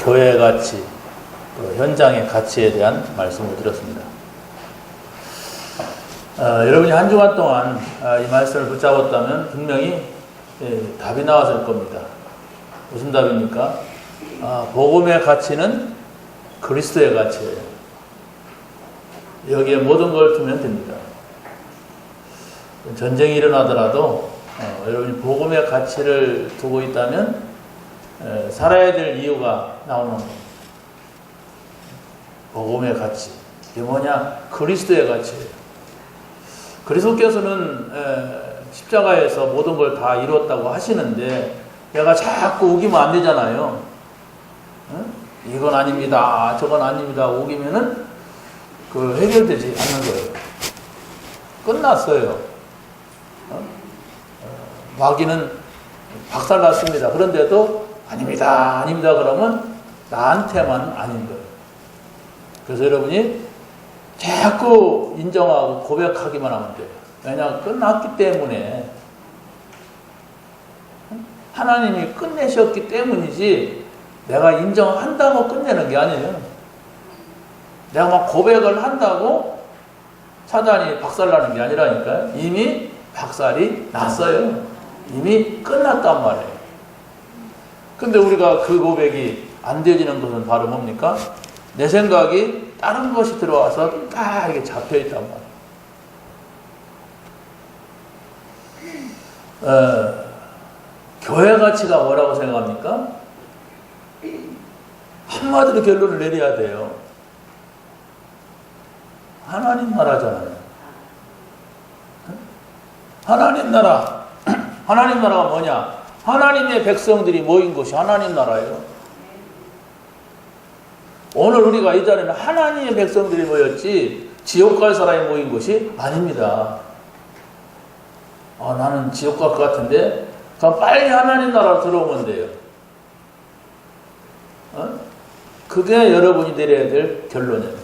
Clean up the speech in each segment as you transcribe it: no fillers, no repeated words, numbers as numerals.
교회의 가치, 또 현장의 가치에 대한 말씀을 드렸습니다. 여러분이 한 주간 동안 이 말씀을 붙잡았다면 분명히 답이 나왔을 겁니다. 무슨 답입니까? 복음의 가치는 그리스도의 가치예요. 여기에 모든 걸 두면 됩니다. 전쟁이 일어나더라도 여러분이 복음의 가치를 두고 있다면 살아야 될 이유가 나오는 겁니다. 복음의 가치. 이게 뭐냐? 그리스도의 가치예요. 그리스도께서는 십자가에서 모든 걸 다 이루었다고 하시는데 내가 자꾸 우기면 안 되잖아요. 이건 아닙니다. 저건 아닙니다. 우기면은 해결되지 않는 거예요. 끝났어요. 마귀는 박살났습니다. 그런데도 아닙니다. 아닙니다. 그러면 나한테만 아닌 거예요. 그래서 여러분이 자꾸 인정하고 고백하기만 하면 돼요. 왜냐? 끝났기 때문에. 하나님이 끝내셨기 때문이지 내가 인정한다고 끝내는 게 아니에요. 내가 막 고백을 한다고 사단이 박살나는 게 아니라니까요. 이미 박살이 났어요. 이미 끝났단 말이에요. 근데 우리가 그 고백이 안 되지는 것은 바로 뭡니까? 내 생각이 다른 것이 들어와서 딱 이렇게 잡혀있단 말이에요. 교회 가치가 뭐라고 생각합니까? 한마디로 결론을 내려야 돼요. 하나님 나라잖아요. 하나님 나라. 하나님 나라가 뭐냐? 하나님의 백성들이 모인 곳이 하나님 나라예요. 오늘 우리가 이 자리는 하나님의 백성들이 모였지 지옥 갈 사람이 모인 곳이 아닙니다. 나는 지옥 갈 것 같은데 그럼 빨리 하나님 나라로 들어오면 돼요. 그게 여러분이 내려야 될 결론이에요.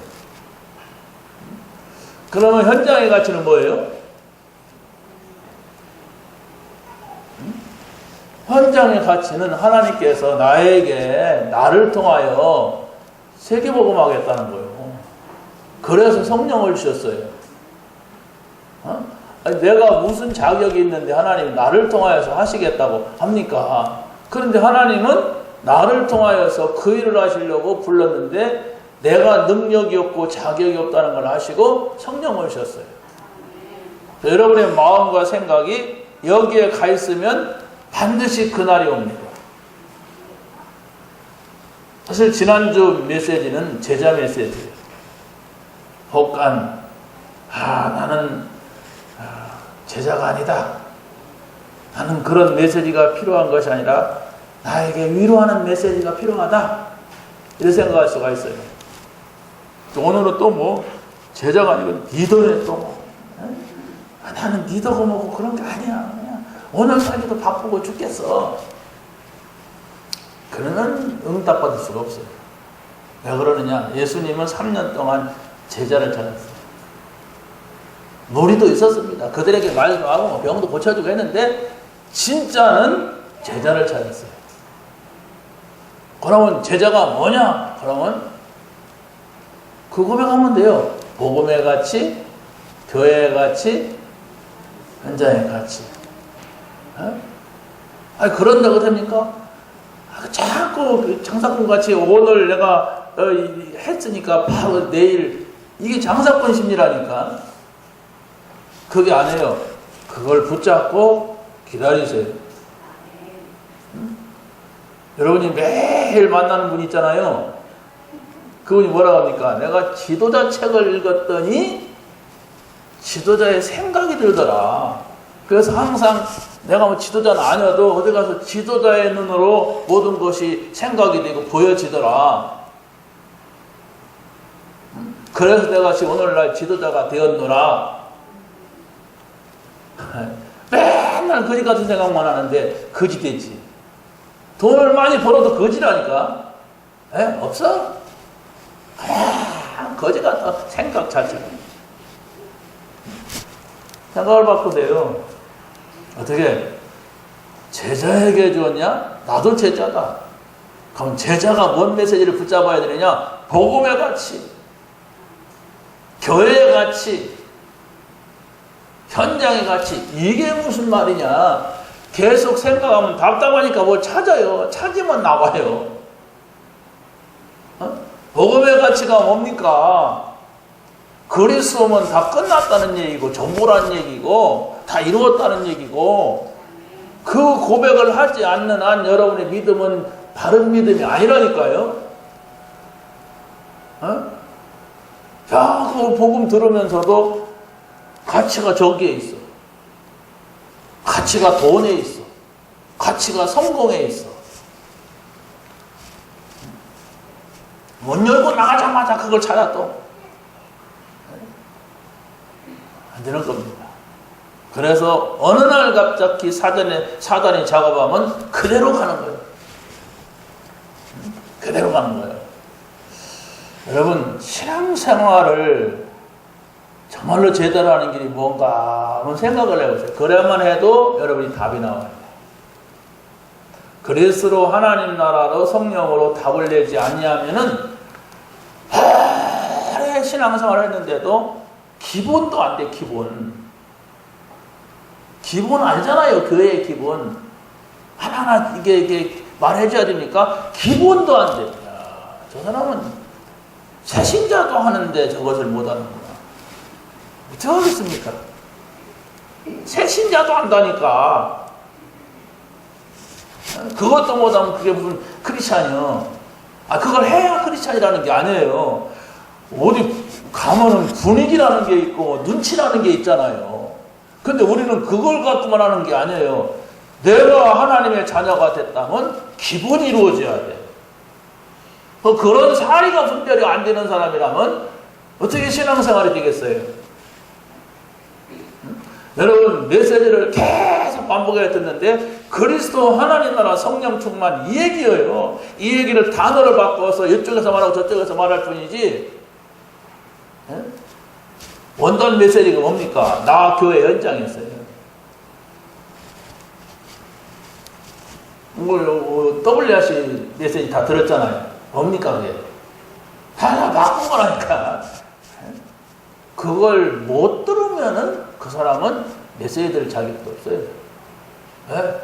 그러면 현장의 가치는 뭐예요? 현장의 가치는 하나님께서 나를 통하여 세계복음하겠다는 거예요. 그래서 성령을 주셨어요. 내가 무슨 자격이 있는데 하나님이 나를 통하여서 하시겠다고 합니까? 그런데 하나님은 나를 통하여서 그 일을 하시려고 불렀는데 내가 능력이 없고 자격이 없다는 걸 하시고 성령을 주셨어요. 여러분의 마음과 생각이 여기에 가 있으면 반드시 그날이 옵니다. 사실 지난주 메시지는 제자 메시지예요. 혹간 나는 제자가 아니다. 나는 그런 메시지가 필요한 것이 아니라 나에게 위로하는 메시지가 필요하다. 이렇게 생각할 수가 있어요. 또 오늘은 또 제자가 아니고 리더네 또 나는 리더가 뭐고 그런 게 아니야. 그냥 오늘 살기도 바쁘고 죽겠어. 그러면 응답받을 수가 없어요. 왜 그러느냐? 예수님은 3년 동안 제자를 찾았어요. 무리도 있었습니다. 그들에게 말도 하고 병도 고쳐주고 했는데 진짜는 제자를 찾았어요. 그러면 제자가 뭐냐? 그러면 그 고백하면 돼요. 복음의 가치, 교회의 가치, 현장의 가치. 그런다고 됩니까? 자꾸 장사꾼 같이 오늘 내가 했으니까 바로 내일 이게 장사꾼 심리라니까. 그게 아니에요. 그걸 붙잡고 기다리세요. 여러분이 매일 만나는 분 있잖아요. 그분이 뭐라고 합니까? 내가 지도자 책을 읽었더니 지도자의 생각이 들더라. 그래서 항상 내가 지도자는 아니어도 어디 가서 지도자의 눈으로 모든 것이 생각이 되고 보여지더라. 그래서 내가 지금 오늘날 지도자가 되었노라. 맨날 거지 같은 생각만 하는데 거지 되지. 돈을 많이 벌어도 거지라니까. 없어? 거지 같아. 생각 자체가. 생각을 바꾸세요. 어떻게? 제자에게 주었냐? 나도 제자다. 그럼 제자가 뭔 메시지를 붙잡아야 되느냐? 복음의 가치, 교회의 가치, 현장의 가치. 이게 무슨 말이냐? 계속 생각하면 답답하니까 뭘 찾아요. 찾으면 나와요. 복음의 가치가 뭡니까? 그리스도면 다 끝났다는 얘기고, 전부라는 얘기고, 다 이루었다는 얘기고, 그 고백을 하지 않는 한 여러분의 믿음은 바른 믿음이 아니라니까요. 야, 그 복음 들으면서도 가치가 저기에 있어. 가치가 돈에 있어. 가치가 성공에 있어. 문 열고 나가자마자 그걸 찾아 또. 안 되는 겁니다. 그래서 어느 날 갑자기 사단이 작업하면 그대로 가는 거예요. 그대로 가는 거예요. 여러분, 신앙생활을 정말로 제대로 하는 길이 뭔가 한번 생각을 해보세요. 그래야만 해도 여러분이 답이 나와요. 그리스도로 하나님 나라로 성령으로 답을 내지 아니하면은 오래 신앙생활을 했는데도 기본도 안 돼. 기본 알잖아요. 교회의 기본 하나하나 이게 말해줘야 됩니까? 기본도 안 돼. 야, 저 사람은 새신자도 하는데 저것을 못하는구나. 어떻게 하겠습니까? 새신자도 한다니까. 그것도 못하면 그게 무슨 크리스찬이요. 그걸 해야 크리스찬이라는 게 아니에요. 어디 가면은 분위기라는 게 있고 눈치라는 게 있잖아요. 근데 우리는 그걸 갖고만 하는 게 아니에요. 내가 하나님의 자녀가 됐다면 기본이 이루어져야 돼. 그런 사리가 분별이 안 되는 사람이라면 어떻게 신앙생활이 되겠어요? 여러분, 메시지를 계속 반복해야 듣는데 그리스도 하나님 나라 성령 충만 이 얘기예요. 이 얘기를 단어를 바꿔서 이쪽에서 말하고 저쪽에서 말할 뿐이지, 원단 메시지가 뭡니까? 나 교회 연장했어요. WRC 메시지 다 들었잖아요. 뭡니까 그게? 다 바꾼 거라니까. 그걸 못 들으면은 그 사람은 메시지 들을 자격도 없어요. 네?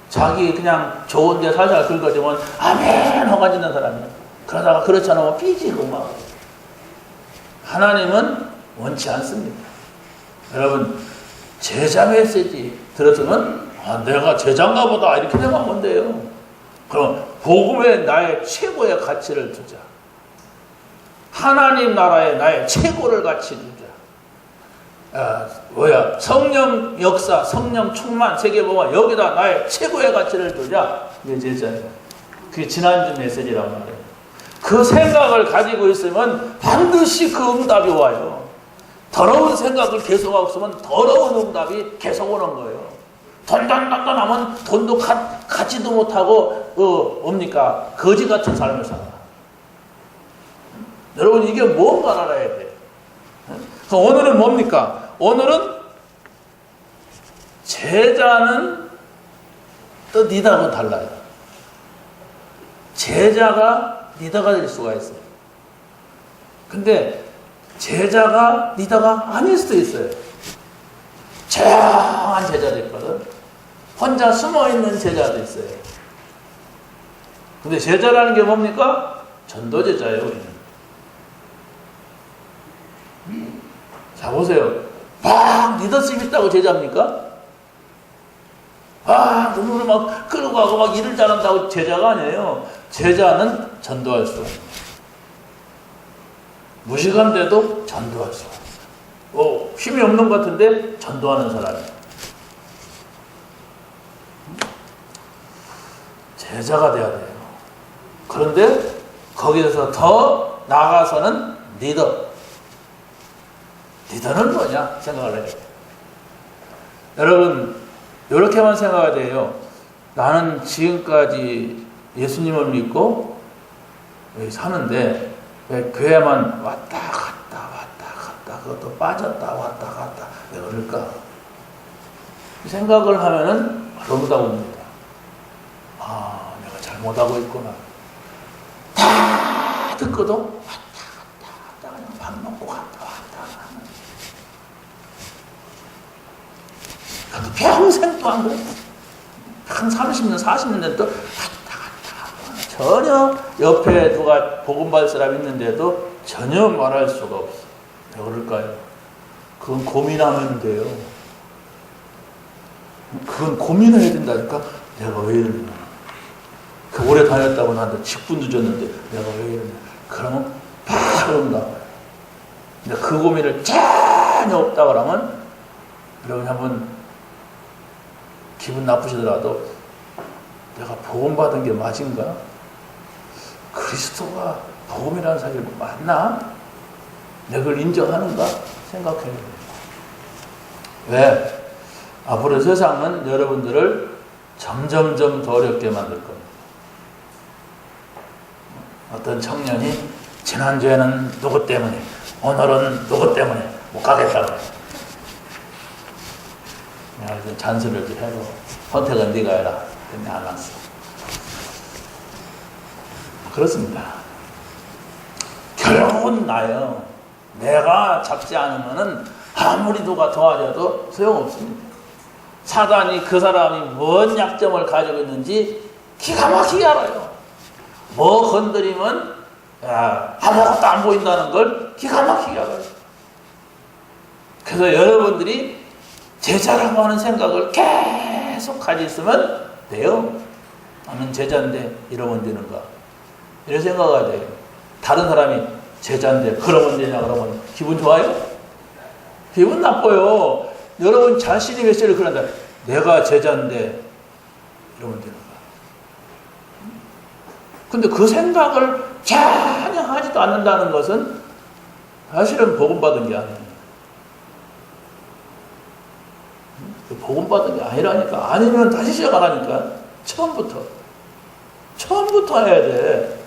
자기 그냥 좋은데 살살 긁어주면 아멘 허가지는 사람이야. 그러다가 그렇지 않으면 삐지고 막. 하나님은 원치 않습니다. 여러분, 제자 메시지 들었으면 내가 제자인가 보다 이렇게 생각하면 돼요. 그럼 복음에 나의 최고의 가치를 두자. 하나님 나라에 나의 최고를 가치 두자. 성령 역사, 성령 충만, 세계보험 여기다 나의 최고의 가치를 두자. 이게 제자예요. 그게 지난주 메시지란 말이에요. 그 생각을 가지고 있으면 반드시 그 응답이 와요. 더러운 생각을 계속하고 있으면 더러운 응답이 계속 오는 거예요. 돈 하면 돈도 갖지도 못하고 뭡니까? 거지 같은 삶을 살아. 여러분, 이게 뭔가 알아야 돼요. 오늘은 뭡니까? 오늘은 제자는 또 리더하고 달라요. 제자가 리더가 될 수가 있어요. 근데 제자가 리더가 아닐 수도 있어요. 조용한 제자도 있거든. 혼자 숨어있는 제자도 있어요. 근데 제자라는 게 뭡니까? 전도제자예요, 우리는. 자, 보세요. 막 리더십 있다고 제자입니까? 눈물을 막 끌고 가고 막 일을 잘한다고 제자가 아니에요. 제자는 전도할 수 없어요. 무식한데도 전도할 수 없어요. 힘이 없는 것 같은데 전도하는 사람이에요. 제자가 돼야 돼요. 그런데 거기에서 더 나아가서는 리더. 리더는 뭐냐 생각을 해야 돼요. 여러분, 이렇게만 생각해야 돼요. 나는 지금까지 예수님을 믿고 여기 사는데 왜 교회만 왔다 갔다 그것도 빠졌다 왔다 갔다 왜 그럴까? 이 생각을 하면은 그러다 봅니다. 내가 잘못하고 있구나. 듣고도 왔다 갔다 그냥 밥 먹고 갔다 왔다. 그래도 평생 또 안 그래. 한 30년, 40년 된 또 왔다 갔다. 전혀 옆에 누가 복음받을 사람 있는데도 전혀 말할 수가 없어. 왜 그럴까요? 그건 고민하면 돼요. 그건 고민을 해야 된다니까. 내가 왜 이러냐. 그 오래 다녔다고 나한테 직분도 줬는데 내가 왜 이러냐. 그러면 바로 온다고요. 근데 그 고민을 전혀 없다 그러면 여러분 한번 기분 나쁘시더라도 내가 복음 받은 게 맞은가? 그리스도가 복음이라는 사실이 맞나? 내가 그걸 인정하는가? 생각해야 돼요. 왜? 앞으로 세상은 여러분들을 점점점 더 어렵게 만들 겁니다. 어떤 청년이 지난주에는 누구 때문에, 오늘은 누구 때문에 못 가겠다고 해요. 내가 좀 잔소리를 좀 해도 선택은 네가 해라. 근데 안 왔어. 그렇습니다. 결국은 나요. 내가 잡지 않으면은 아무리 누가 도와줘도 소용없습니다. 사단이 그 사람이 뭔 약점을 가지고 있는지 기가 막히게 알아요. 뭐 건드리면 아무것도 안 보인다는 걸 기가 막히게 알아요. 그래서 여러분들이 제자라고 하는 생각을 계속 가지고 있으면 돼요. 나는 제자인데 이러면 되는가. 이런 생각이 돼요. 다른 사람이 제자인데 그러면 되냐 그러면 기분 좋아요? 기분 나빠요. 여러분 자신이 메시지를 그런다. 내가 제자인데 이러면 되는 거야. 근데 그 생각을 전혀 하지도 않는다는 것은 사실은 복음받은 게 아니에요. 복음받은 게 아니라니까. 아니면 다시 시작하라니까. 처음부터 해야 돼.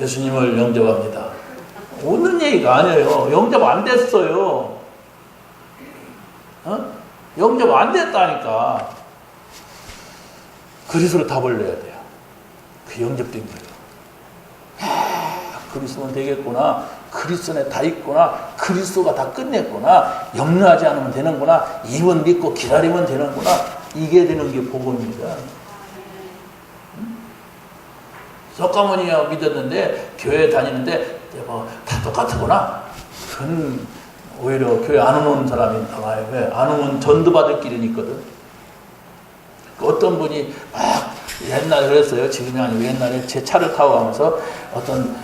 예수님을 영접합니다. 오는 얘기가 아니에요. 영접 안 됐어요. 영접 안 됐다니까. 그리스도로 답을 내야 돼요. 그 영접된 거예요. 그리스도는 되겠구나. 그리스도에 다 있구나. 그리스도가 다 끝냈구나. 염려하지 않으면 되는구나. 입은 믿고 기다리면 되는구나. 이게 되는 게 복음입니다. 석가모니가 믿었는데 교회 다니는데 뭐 다 똑같구나. 그건 오히려 교회 안 오는 사람이 나와요. 왜? 안 오면 전도받을 길은 있거든. 어떤 분이 막 옛날에 그랬어요. 지금이 아니고 옛날에 제 차를 타고 가면서 어떤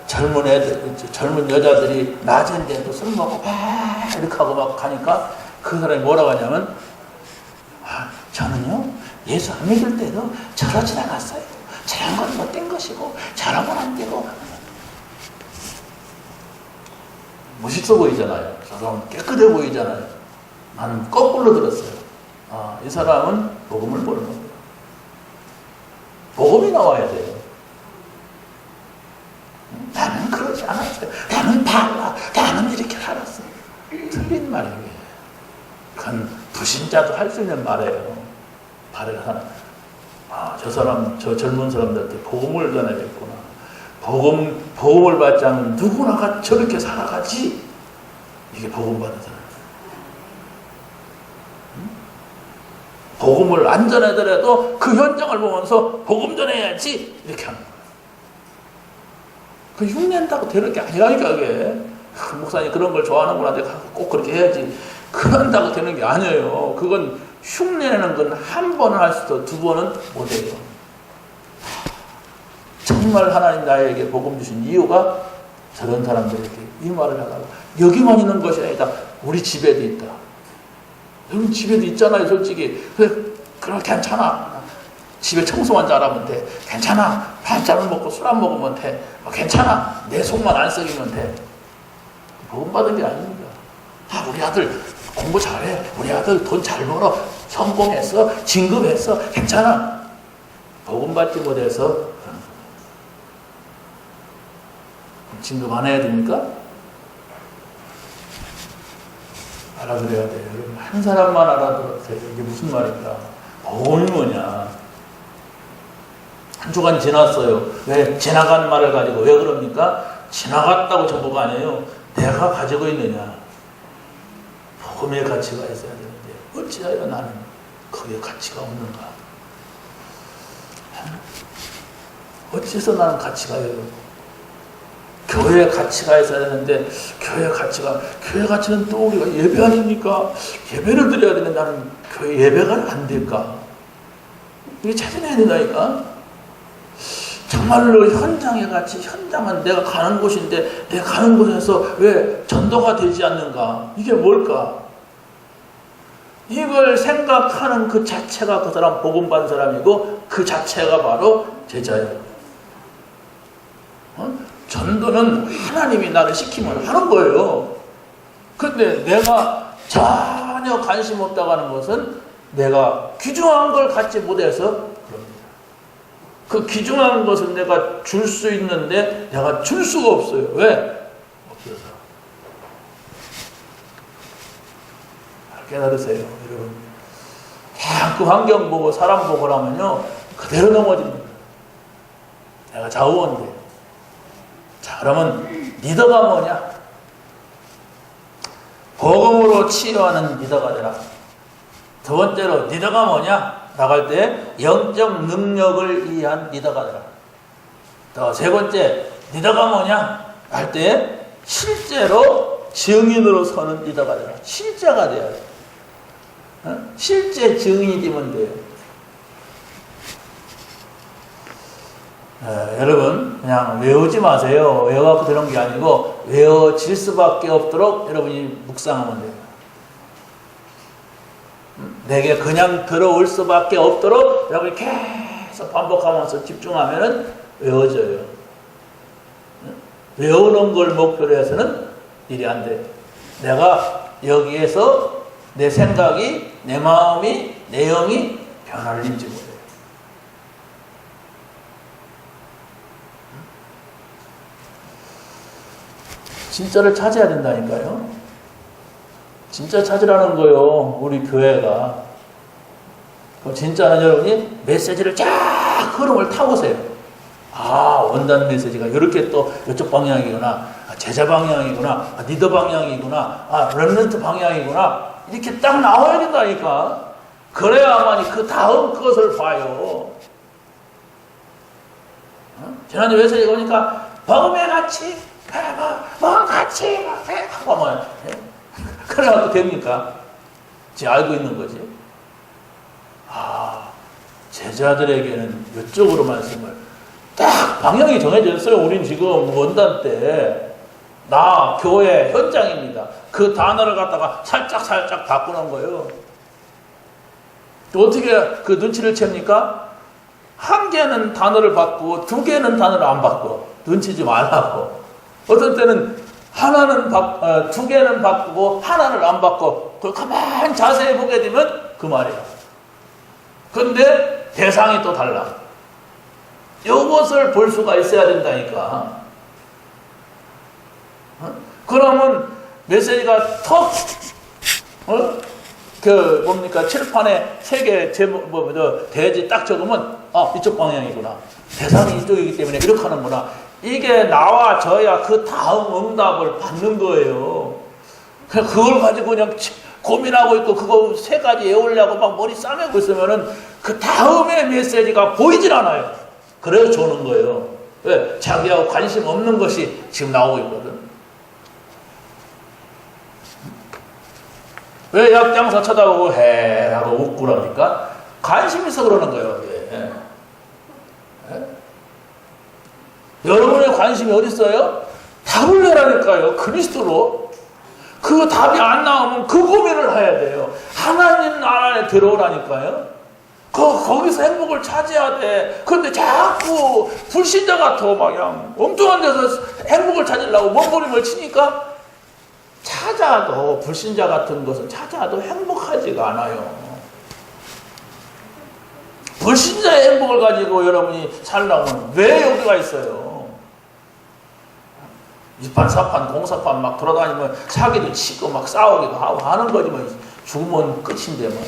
젊은 여자들이 낮인데도 술 먹고 막 이렇게 하고 막 가니까 그 사람이 뭐라고 하냐면 저는요 예수 안 믿을 때도 저러 지나갔어요. 저런 건 못된 것이고 저런 건 안 되고 멋있어 보이잖아요. 저 사람은 깨끗해 보이잖아요. 나는 거꾸로 들었어요. 이 사람은 복음을 모르는 거예요. 복음이 나와야 돼요. 나는 그러지 않았어요. 나는 달라. 나는 이렇게 살았어요. 틀린 말이에요. 그건 불신자도 할 수 있는 말이에요. 바르게 하나. 저 사람, 저 젊은 사람들한테 복음을 전해야겠구나. 복음을 받지 않으면 누구나가 저렇게 살아가지. 이게 복음 받는 사람. 복음을 안 전하더라도 그 현장을 보면서 복음 전해야지. 이렇게 하는 거예요. 그 흉낸다고 되는 게 아니라니까, 그게. 목사님 그런 걸 좋아하는구나. 내가 꼭 그렇게 해야지. 그런다고 되는 게 아니에요. 그건 흉내내는 건 한 번은 할 수 있어. 두 번은 못해요. 정말 하나님 나에게 복음 주신 이유가 저런 사람들에게 이 말을 하다가 여기만 있는 것이 아니다. 우리 집에도 있다. 여러분 집에도 있잖아요. 솔직히. 그럼 괜찮아. 집에 청소만 잘하면 돼. 괜찮아. 밥잘 먹고 술 안 먹으면 돼. 괜찮아. 내 속만 안 썩이면 돼. 복음 받은 게 아닙니다. 우리 아들 공부 잘해. 우리 아들 돈 잘 벌어. 성공했어. 진급했어. 괜찮아. 복음 받지 못해서 진급 안 해야 됩니까? 알아들어야 돼요. 여러분 한 사람만 알아들었어요. 이게 무슨 말인가? 복음이 뭐냐? 한 주간 지났어요. 왜 지나간 말을 가지고 왜 그럽니까? 지나갔다고 정보가 아니에요. 내가 가지고 있느냐. 복음의 가치가 있어야 되는데 어찌하여 나는 거기에 가치가 없는가. 어째서 나는 가치가 있어요. 교회의 가치가 있어야 되는데 교회 가치는 또 우리가 예배 아닙니까? 예배를 드려야 되는데 나는 교회 예배가 안 될까? 이게 찾아내야 된다니까. 정말로 현장의 가치, 현장은 내가 가는 곳인데 내가 가는 곳에서 왜 전도가 되지 않는가? 이게 뭘까? 이걸 생각하는 그 자체가 그 사람 복음 받은 사람이고 그 자체가 바로 제자예요. 전도는 하나님이 나를 시키면 하는 거예요. 그런데 내가 전혀 관심 없다고 하는 것은 내가 귀중한 걸 갖지 못해서 그럽니다. 그 귀중한 것을 내가 줄 수 있는데 내가 줄 수가 없어요. 왜? 없어서. 깨달으세요, 여러분. 그 환경 보고 사람 보고 하면요 그대로 넘어집니다. 내가 좌우원데. 자, 그러면 리더가 뭐냐? 복음으로 치유하는 리더가 되라. 두 번째로 리더가 뭐냐? 나갈 때 영적 능력을 위한 리더가 되라. 또 세 번째 리더가 뭐냐? 할 때 실제로 증인으로 서는 리더가 되라. 실제가 돼야 돼. 실제 증인이 되면 돼요. 여러분 그냥 외우지 마세요. 외워갖고 되는 게 아니고 외워질 수밖에 없도록 여러분이 묵상하면 돼요. 내게 그냥 들어올 수밖에 없도록 여러분이 계속 반복하면서 집중하면 외워져요. 외우는 걸 목표로 해서는 일이 안 돼. 내가 여기에서 내 생각이, 내 마음이, 내 영이 변화를 인지 못해요. 진짜를 찾아야 된다니까요. 진짜 찾으라는 거예요. 우리 교회가. 그럼 진짜는 여러분이 메시지를 쫙 흐름을 타보세요. 아, 원단 메시지가 이렇게 또 이쪽 방향이구나. 제자 방향이구나. 리더 방향이구나. 렘넌트 방향이구나. 이렇게 딱 나와야 된다니까. 그래야만이 그 다음 것을 봐요. 지난주 메시지 보니까 복음의 가치, 같이 하면 그래가지고 됩니까? 지금 알고 있는 거지. 제자들에게는 이쪽으로 말씀을 딱 방향이 정해져 있어요. 우린 지금 원단 때 나 교회 현장입니다. 그 단어를 갖다가 살짝 바꾸는 거예요. 어떻게 그 눈치를 챕니까? 한 개는 단어를 바꾸고 두 개는 단어를 안 바꿔. 눈치 좀 알라고. 어떤 때는 두 개는 바꾸고 하나를 안 바꿔. 그걸 가만히 자세히 보게 되면 그 말이야. 그런데 대상이 또 달라. 이것을 볼 수가 있어야 된다니까. 그러면 메시지가 턱 칠판에 세 개 대지 딱 적으면 이쪽 방향이구나. 대상이 이쪽이기 때문에 이렇게 하는구나. 이게 나와져야 그 다음 응답을 받는 거예요. 그걸 가지고 그냥 고민하고 있고 그거 세 가지 외우려고 막 머리 싸매고 있으면은 그 다음에 메시지가 보이질 않아요. 그래서 조는 거예요. 왜? 자기하고 관심 없는 것이 지금 나오고 있거든. 왜 약장사 쳐다보고 해 하고 웃고 그러니까 관심 있어 그러는 거예요. 여러분의 관심이 어디 있어요? 답을 내라니까요. 그리스도로. 그 답이 안 나오면 그 고민을 해야 돼요. 하나님 나라에 들어오라니까요. 거기서 행복을 찾아야 돼. 그런데 자꾸 불신자 같아. 그냥 엉뚱한 데서 행복을 찾으려고 몸부림을 치니까 찾아도 불신자 같은 것은 찾아도 행복하지가 않아요. 불신자의 행복을 가지고 여러분이 살려면 왜 여기가 있어요? 이판사판 공사판 막 돌아다니면 사기도 치고 막 싸우기도 하고 하는 거지 뭐. 죽으면 끝인데 뭐.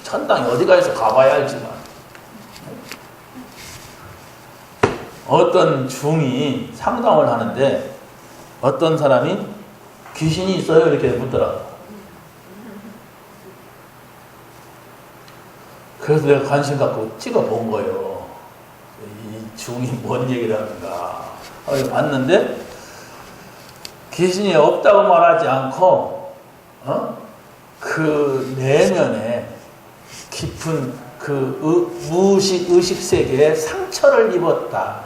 천당이 어디가 있어 가봐야 알지만. 어떤 중이 상담을 하는데 어떤 사람이 귀신이 있어요? 이렇게 묻더라고. 그래서 내가 관심 갖고 찍어본 거예요. 이 중이 뭔 얘기를 하는가. 봤는데 귀신이 없다고 말하지 않고 그 내면에 깊은 그 무의식 의식 세계에 상처를 입었다.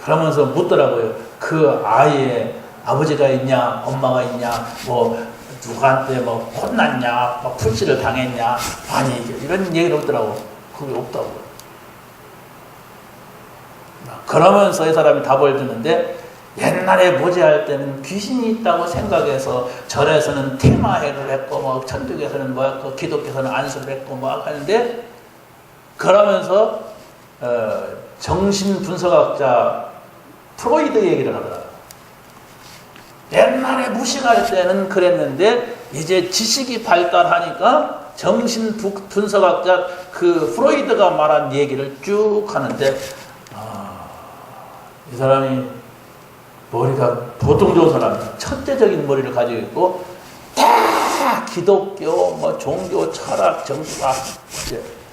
그러면서 묻더라고요. 그 아이의 아버지가 있냐, 엄마가 있냐, 뭐 누구한테 뭐 혼났냐, 뭐 풀칠을 당했냐, 아니 이런 얘기를 하더라고. 그게 없다고. 그러면서 이 사람이 답을 주는데 옛날에 모제할 때는 귀신이 있다고 생각해서 절에서는 테마회를 했고 뭐 천주교에서는 뭐 했고 기독교에서는 안수를 했고 뭐 하는데 그러면서 정신분석학자 프로이드 얘기를 하더라고요. 옛날에 무식할 때는 그랬는데 이제 지식이 발달하니까 정신분석학자 그 프로이드가 말한 얘기를 쭉 하는데 이 사람이 머리가 보통 좋은 사람이 천재적인 머리를 가지고 있고 다 기독교, 뭐 종교, 철학, 정치학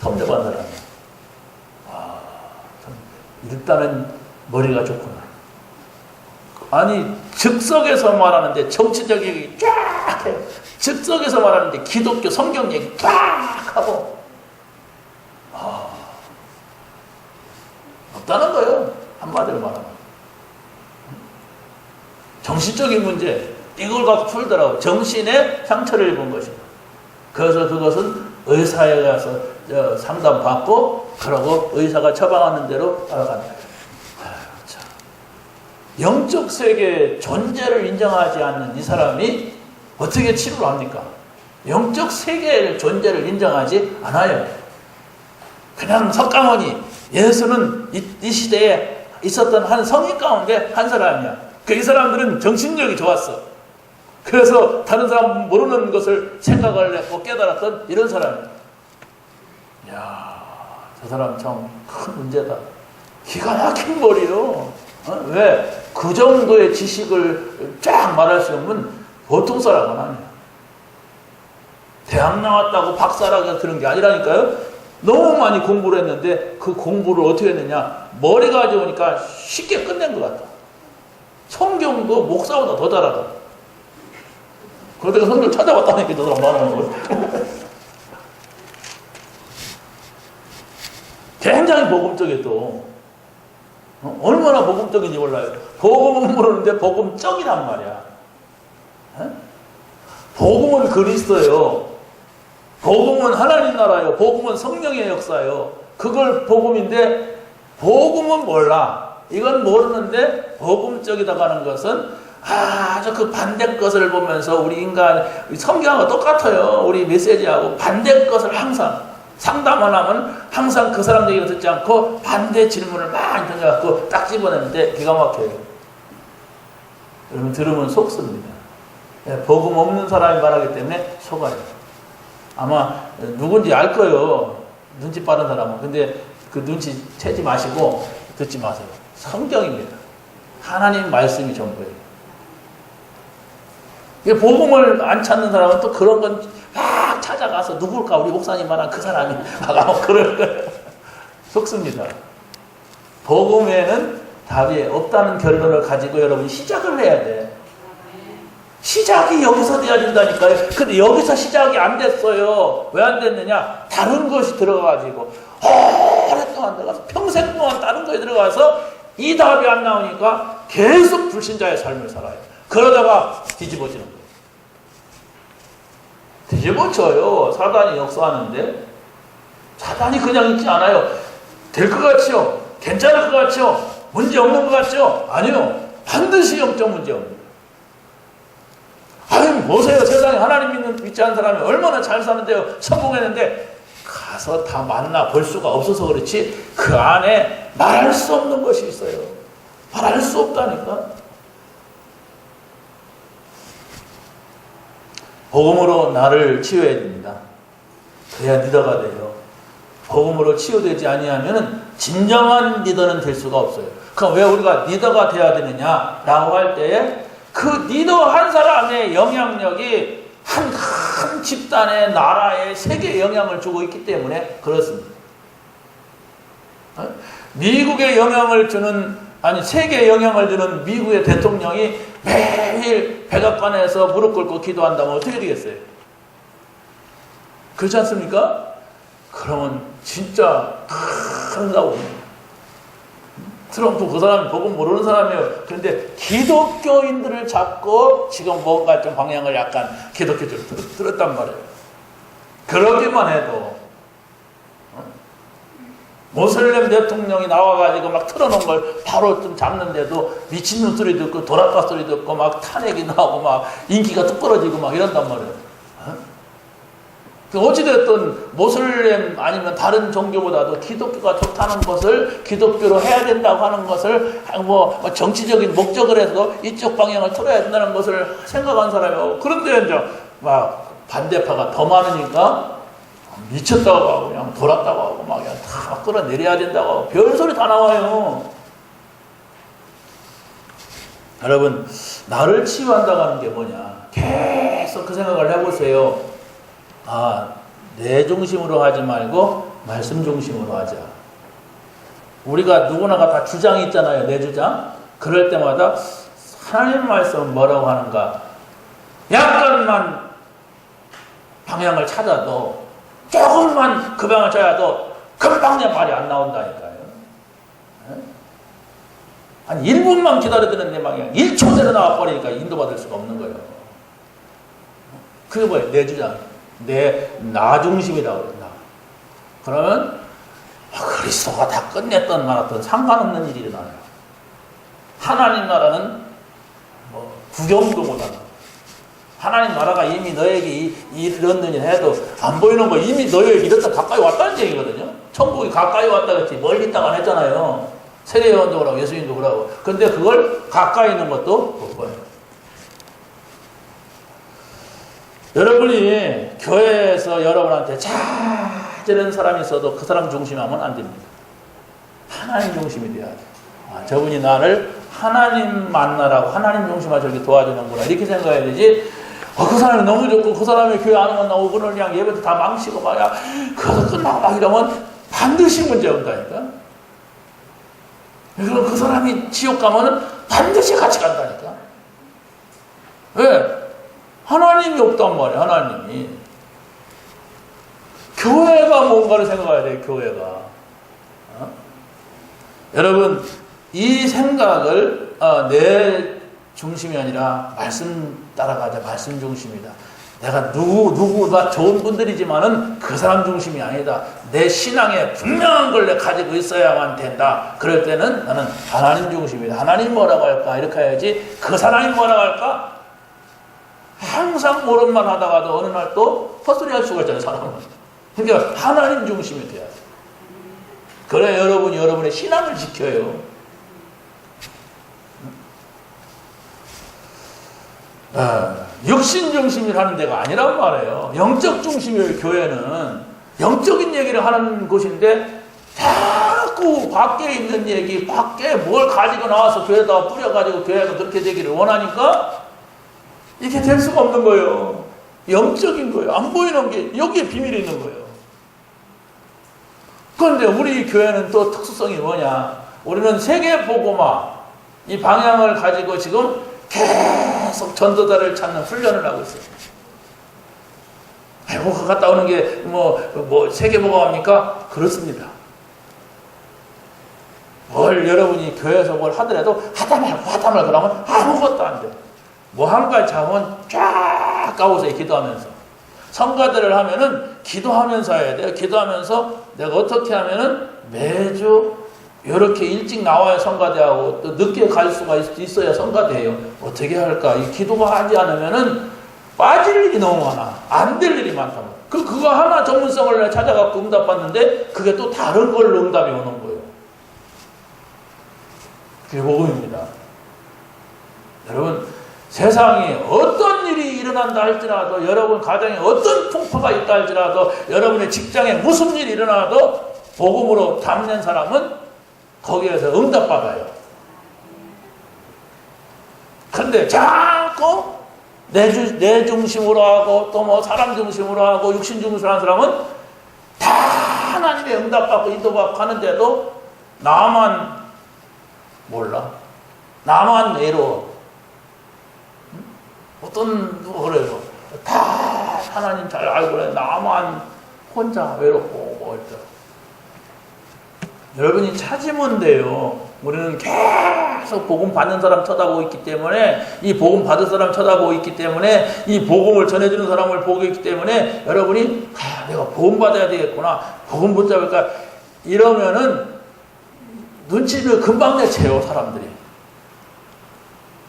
섭렵한 사람이야. 일단은 머리가 좋구나. 아니 즉석에서 말하는데 정치적 얘기 쫙 해요. 즉석에서 말하는데 기독교 성경 얘기 쫙 하고 없다는 거예요. 한마디로 말하면 정신적인 문제 이걸 갖고 풀더라고. 정신에 상처를 입은 것이다. 그래서 그것은 의사에 가서 상담받고 그러고 의사가 처방하는 대로 따라간다. 영적 세계의 존재를 인정하지 않는 이 사람이 어떻게 치료를 합니까? 영적 세계의 존재를 인정하지 않아요. 그냥 석가모니, 예수는 이 시대에 있었던 한 성인 가운데 한 사람이야. 이 사람들은 정신력이 좋았어. 그래서 다른 사람 모르는 것을 생각을 했고 깨달았던 이런 사람이야. 이야, 저 사람 참 큰 문제다. 기가 막힌 머리요. 왜? 그 정도의 지식을 쫙 말할 수 없는 보통 사람은 아니야. 대학 나왔다고 박사라고 들은 게 아니라니까요. 너무 많이 공부를 했는데 그 공부를 어떻게 했느냐. 머리 가져오니까 쉽게 끝낸 것 같다. 성경도 목사보다 더 잘하다. 그러다가 성경 찾아봤다니까 저 사람 말하는 거예요. 굉장히 복음적이에요 또. 얼마나 복음적인지 몰라요. 복음은 모르는데 복음적이란 말이야. 복음은 그리스도예요. 복음은 하나님 나라예요. 복음은 성령의 역사예요. 그걸 복음인데 복음은 몰라. 이건 모르는데 복음적이다고 하는 것은 아주 그 반대 것을 보면서 우리 인간 성경하고 똑같아요. 우리 메시지하고 반대 것을 항상 상담을 하면 항상 그 사람 얘기를 듣지 않고 반대 질문을 많이 던져갖고 딱 집어내는데 기가 막혀요. 여러분 들으면 속습니다. 복음 없는 사람이 말하기 때문에 속아요. 아마 누군지 알 거예요. 눈치 빠른 사람은. 근데 그 눈치 채지 마시고 듣지 마세요. 성경입니다. 하나님 말씀이 전부예요. 복음을 안 찾는 사람은 또 그런 건 막 찾아가서 누굴까 우리 목사님 말한 그 사람이 막 그럴 거예요. 속습니다. 복음에는 답이 없다는 결론을 가지고 여러분이 시작을 해야 돼. 시작이 여기서 돼야 된다니까요. 근데 여기서 시작이 안 됐어요. 왜 안 됐느냐? 다른 것이 들어가가지고 오랫동안 들어가서 평생 동안 다른 것이 들어가서 이 답이 안 나오니까 계속 불신자의 삶을 살아요. 그러다가 뒤집어지는 거예요. 뒤집어져요. 사단이 역사하는데 사단이 그냥 있지 않아요. 될 것 같죠? 괜찮을 것 같죠? 문제 없는 것 같죠? 아니요. 반드시 영적 문제 없는 거예요. 아유 보세요. 세상에 하나님 믿지 않는 사람이 얼마나 잘 사는데요. 성공했는데 가서 다 만나 볼 수가 없어서 그렇지 그 안에 말할 수 없는 것이 있어요. 말할 수 없다니까. 복음으로 나를 치유해야 됩니다. 그래야 리더가 돼요. 복음으로 치유되지 아니하면은 진정한 리더는 될 수가 없어요. 그럼 왜 우리가 리더가 돼야 되느냐라고 할 때에 그 리더 한 사람의 영향력이 한 집단의 나라의 세계에 영향을 주고 있기 때문에 그렇습니다. 미국에 영향을 주는 세계에 영향을 주는 미국의 대통령이 매일 백악관에서 무릎 꿇고 기도한다면 어떻게 되겠어요? 그렇지 않습니까? 그러면 진짜 큰 사고입니다. 트럼프 그 사람이 복음 모르는 사람이에요. 그런데 기독교인들을 잡고 지금 뭔가 좀 방향을 약간 기독교적으로 들었단 말이에요. 그러기만 해도 모슬렘 대통령이 나와가지고 막 틀어놓은 걸 바로 좀 잡는데도 미친놈 소리 듣고 도라파 소리 듣고 막 탄핵이 나오고 막 인기가 뚝 떨어지고 막 이런단 말이에요. 어찌됐든 모슬렘 아니면 다른 종교보다도 기독교가 좋다는 것을 기독교로 해야 된다고 하는 것을 뭐 정치적인 목적을 해서 이쪽 방향을 틀어야 된다는 것을 생각한 사람이고, 그런데 이제 막 반대파가 더 많으니까 미쳤다고 하고 그냥 돌았다고 하고 막 그냥 다 끌어내려야 된다고 하고 별소리 다 나와요. 여러분, 나를 치유한다고 하는 게 뭐냐? 계속 그 생각을 해보세요. 내 중심으로 하지 말고 말씀 중심으로 하자. 우리가 누구나가 다 주장이 있잖아요. 내 주장. 그럴 때마다 하나님 말씀은 뭐라고 하는가? 약간만 방향을 찾아도, 조금만 그 방향을 찾아도 금방 내 말이 안 나온다니까요. 한 1분만 기다려드는 내 방향 1초 내로 나와버리니까 인도받을 수가 없는 거예요. 그게 뭐예요? 내 주장. 나 중심이라고 그래, 나. 그러면 그리스도가 다 끝냈던 말았던 상관없는 일이 일어나요. 하나님 나라는 뭐 구경도 못하는, 하나님 나라가 이미 너에게 이르렀느니 해도 안 보이는 거 이미 너에게 이렇다 가까이 왔다는 얘기거든요. 천국이 가까이 왔다 그랬지 멀리 있다가 안 했잖아요. 세례요한도 그러고 예수님도 그러고. 근데 그걸 가까이 있는 것도 못 봐요. 여러분이 교회에서 여러분한테 잘되는 사람이 있어도 그 사람 중심하면 안 됩니다. 하나님 중심이 돼야 돼. 저분이 나를 하나님 만나라고 하나님 중심으로 저렇게 도와주는구나 이렇게 생각해야 되지. 그 사람이 너무 좋고 그 사람이 교회 안 오면 나오고 그냥 예배도 다 망치고 막 그거 끝나고 막 이러면 반드시 문제 온다니까. 그럼 그 사람이 지옥 가면은 반드시 같이 간다니까. 왜? 하나님이 없단 말이야, 하나님이. 교회가 뭔가를 생각해야 돼, 교회가. 여러분, 이 생각을 내 중심이 아니라 말씀 따라가자, 말씀 중심이다. 내가 누구가 좋은 분들이지만은 그 사람 중심이 아니다. 내 신앙에 분명한 걸 내가 가지고 있어야만 된다. 그럴 때는 나는 하나님 중심이다. 하나님 뭐라고 할까? 이렇게 해야지. 그 사람이 뭐라고 할까? 항상 모른만 하다가도 어느 날 또 헛소리 할 수가 있잖아요, 사람은. 그러니까 하나님 중심이 돼야 돼. 그래 여러분이 여러분의 신앙을 지켜요. 육신 중심이라는 데가 아니란 말이에요. 영적 중심이에요. 교회는 영적인 얘기를 하는 곳인데 자꾸 밖에 있는 얘기, 밖에 뭘 가지고 나와서 교회에다가 뿌려가지고 교회가 그렇게 되기를 원하니까 이게 될 수가 없는 거예요. 영적인 거예요. 안 보이는 게 여기에 비밀이 있는 거예요. 그런데 우리 교회는 또 특수성이 뭐냐? 우리는 세계복음화 이 방향을 가지고 지금 계속 전도자를 찾는 훈련을 하고 있어요. 아이고, 갔다 오는 게 세계복음화입니까? 그렇습니다. 뭘 여러분이 교회에서 뭘 하더라도 하다 말고 그러면 아무것도 안 돼. 뭐 한 가지 잡으면 쫙 까고서 기도하면서. 성가대를 하면은 기도하면서 해야 돼요. 기도하면서 내가 어떻게 하면은 매주 이렇게 일찍 나와야 성가대하고 또 늦게 갈 수가 있어야 성가대예요. 어떻게 할까? 이 기도가 하지 않으면은 빠질 일이 너무 많아. 안 될 일이 많다. 그거 하나 전문성을 찾아갖고 응답받는데 그게 또 다른 걸로 응답이 오는 거예요. 그게 복음입니다. 여러분, 세상에 어떤 일이 일어난다 할지라도, 여러분 가정에 어떤 풍파가 있다 할지라도, 여러분의 직장에 무슨 일이 일어나도 복음으로 담는 사람은 거기에서 응답받아요. 그런데 자꾸 내 중심으로 하고 또 뭐 사람 중심으로 하고 육신 중심으로 하는 사람은 다 하나님의 응답받고 인도받고 하는데도 나만 몰라. 나만 외로워. 어떤 그래요. 다 하나님 잘 알고 그래. 나만 혼자 외롭고 뭐 있더라. 여러분이 찾으면 돼요. 우리는 계속 복음 받는 사람 쳐다보고 있기 때문에, 이 복음 받은 사람 쳐다보고 있기 때문에, 이 복음을 전해주는 사람을 보고 있기 때문에, 여러분이 내가 복음 받아야 되겠구나, 복음 붙잡을까 이러면은 눈치를 금방 내채요 사람들이.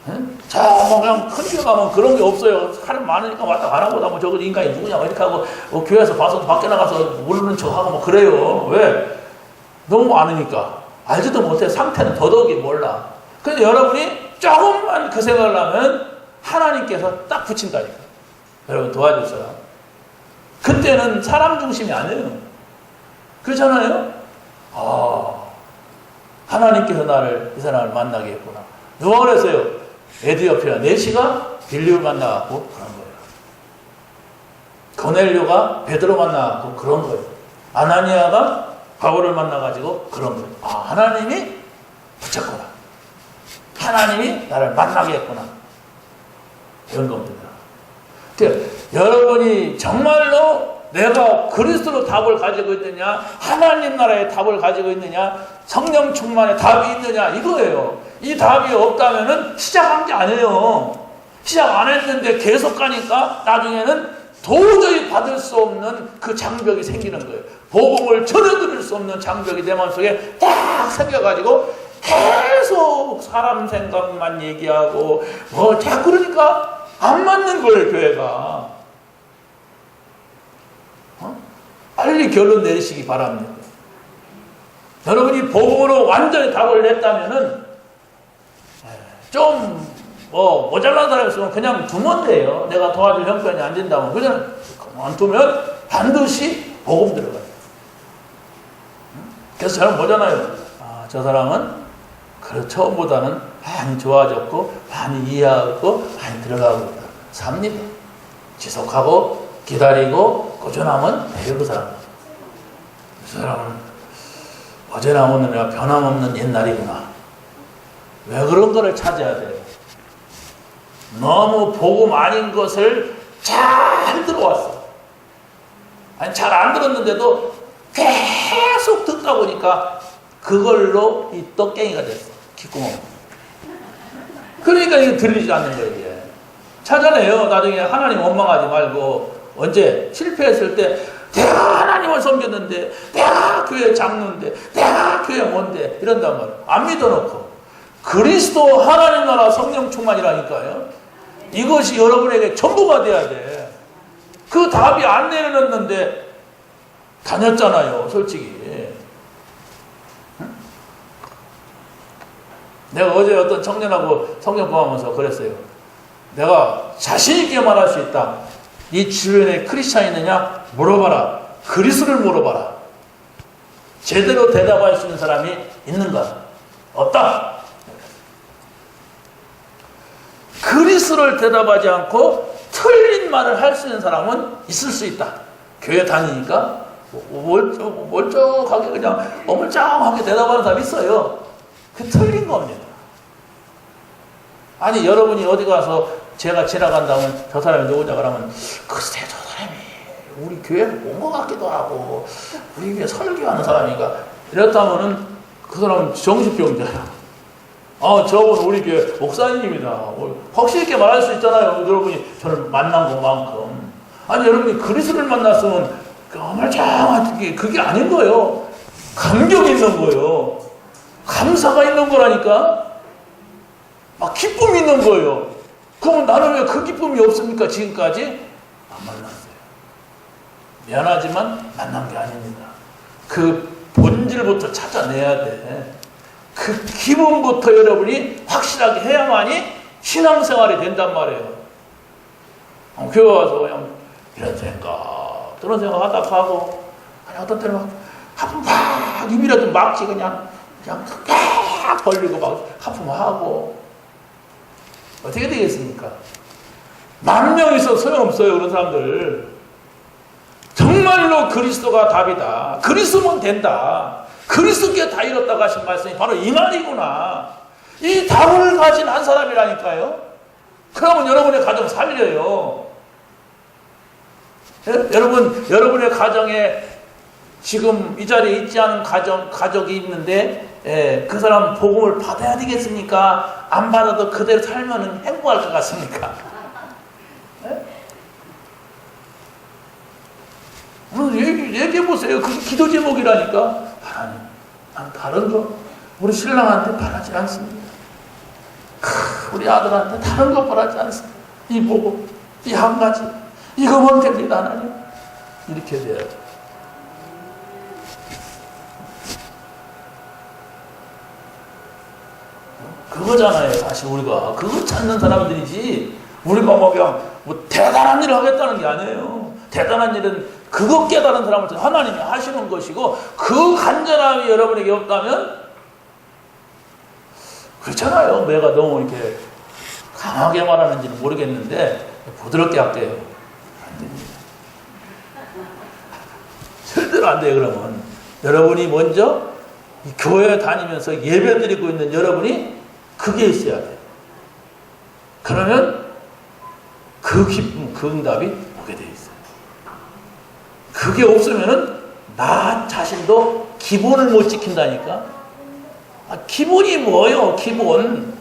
뭐 그냥 큰 교회 가면 그런 게 없어요. 사람 많으니까 왔다 가라보다 뭐 저거 인간이 누구냐 뭐 이렇게 하고, 교회에서 봐서 밖에 나가서 모르는 척하고 뭐 그래요. 왜? 너무 많으니까. 알지도 못해. 상태는 더더욱이 몰라. 근데 여러분이 조금만 그 생각을 하면 하나님께서 딱 붙인다니까. 여러분 도와주세요. 그때는 사람 중심이 아니에요. 그렇잖아요? 하나님께서 나를, 이 사람을 만나게 했구나. 누가 그랬어요? 에디오피아 내시가 빌립을 만나갖고 그런 거예요. 고넬료가 베드로 만나갖고 그런 거예요. 아나니아가 바울을 만나가지고 그런 거예요. 하나님이 붙였구나. 하나님이 나를 만나게 했구나. 이런 겁니다. 여러분이 정말로 내가 그리스도로 답을 가지고 있느냐, 하나님 나라의 답을 가지고 있느냐, 성령 충만의 답이 있느냐, 이거예요. 이 답이 없다면은 시작한 게 아니에요. 시작 안 했는데 계속 가니까 나중에는 도저히 받을 수 없는 그 장벽이 생기는 거예요. 복음을 전해드릴 수 없는 장벽이 내 마음속에 딱 생겨가지고 계속 사람 생각만 얘기하고 뭐 자꾸 그러니까 안 맞는 거예요, 교회가. 빨리 결론 내리시기 바랍니다. 여러분이 복음으로 완전히 답을 냈다면은 좀 모자란 사람이 있으면 그냥 두면 돼요. 내가 도와줄 형편이 안 된다면 그냥 안 두면 반드시 복음 들어가요. 그래서 저는 보잖아요. 저 사람은 처음보다는 많이 좋아졌고 많이 이해하고 많이 들어가고 있다. 삽니다. 지속하고 기다리고 꾸준하면 돼요. 그 사람은. 그 사람은 어제나 오늘이나 변함없는 옛날이구나. 왜 그런 거를 찾아야 돼요? 너무 복음 아닌 것을 잘 들어왔어. 아니 잘 안 들었는데도 계속 듣다 보니까 그걸로 이 떡갱이가 됐어. 귓구멍. 그러니까 이게 들리지 않는 거예요. 이게. 찾아내요. 나중에 하나님 원망하지 말고, 언제 실패했을 때 내가 하나님을 섬겼는데, 내가 교회 장로인데, 내가 교회 뭔데 이런단 말이에요. 안 믿어놓고 그리스도 하나님 나라 성령 충만이라니까요. 이것이 여러분에게 전부가 돼야 돼. 그 답이 안 내려놨는데 다녔잖아요, 솔직히. 응? 내가 어제 어떤 청년하고 성경 공부하면서 그랬어요. 내가 자신있게 말할 수 있다. 네 주변에 크리스찬이 있느냐? 물어봐라. 그리스도를 물어봐라. 제대로 대답할 수 있는 사람이 있는가? 없다. 그리스도를 대답하지 않고 틀린 말을 할 수 있는 사람은 있을 수 있다. 교회 다니니까 멀쩡하게 그냥 어물쩡하게 대답하는 사람이 있어요. 그 틀린 겁니다. 아니 여러분이 어디 가서 제가 지나간다면 저 사람이 누구냐 그러면 글쎄 저 사람이 우리 교회 온 것 같기도 하고 우리 교회 설교하는 사람인가 이렇다면은 그 사람은 정신병자야. 저분 우리 교회 목사님입니다. 확실히 있게 말할 수 있잖아요. 여러분이 저를 만난 것만큼. 아니 여러분이 그리스도를 만났으면 어물쩡하게 그게 아닌 거예요. 감격이 있는 거예요. 감사가 있는 거라니까. 막 기쁨이 있는 거예요. 그럼 나는 왜 그 기쁨이 없습니까? 지금까지 안 만났어요. 미안하지만 만난 게 아닙니다. 그 본질부터 찾아내야 돼. 그 기분부터 여러분이 확실하게 해야만이 신앙생활이 된단 말이에요. 교회 와서 그냥 이런 생각, 저런 생각 하다 가고, 아니, 어떤 때는 막, 하품 막, 입이라도 막지, 그냥 막 벌리고 막 하품하고. 어떻게 되겠습니까? 만 명 있어도 소용없어요, 그런 사람들. 정말로 그리스도가 답이다. 그리스도면 된다. 그리스도께 다 이뤘다고 하신 말씀이 바로 이 말이구나. 이 답을 가진 한 사람이라니까요. 그러면 여러분의 가정 살려요. 여러분의 가정에 지금 이 자리에 있지 않은 가족이 있는데, 그 사람 복음을 받아야 되겠습니까? 안 받아도 그대로 살면 행복할 것 같습니까? 얘기해보세요. 그게 기도 제목이라니까. 하나님, 난 다른 거 우리 신랑한테 바라지 않습니다. 우리 아들한테 다른 거 바라지 않습니다. 이 복음, 이 한 가지, 이거면 됩니다, 하나님. 이렇게 돼야죠. 그거잖아요, 사실 우리가. 그거 찾는 사람들이지, 우리가 그냥 뭐 대단한 일을 하겠다는 게 아니에요. 대단한 일은 그거 깨달은 사람한테 하나님이 하시는 것이고, 그 간절함이 여러분에게 없다면, 그렇잖아요. 내가 너무 이렇게 강하게 말하는지는 모르겠는데, 부드럽게 할게요. 안 됩니다. 절대로 안 돼요, 그러면. 여러분이 먼저 교회 다니면서 예배 드리고 있는 여러분이 그게 있어야 돼요. 그러면 그 기쁨, 그 응답이 오게 돼 있어요. 그게 없으면은 나 자신도 기본을 못 지킨다니까. 기본이 뭐예요, 기본?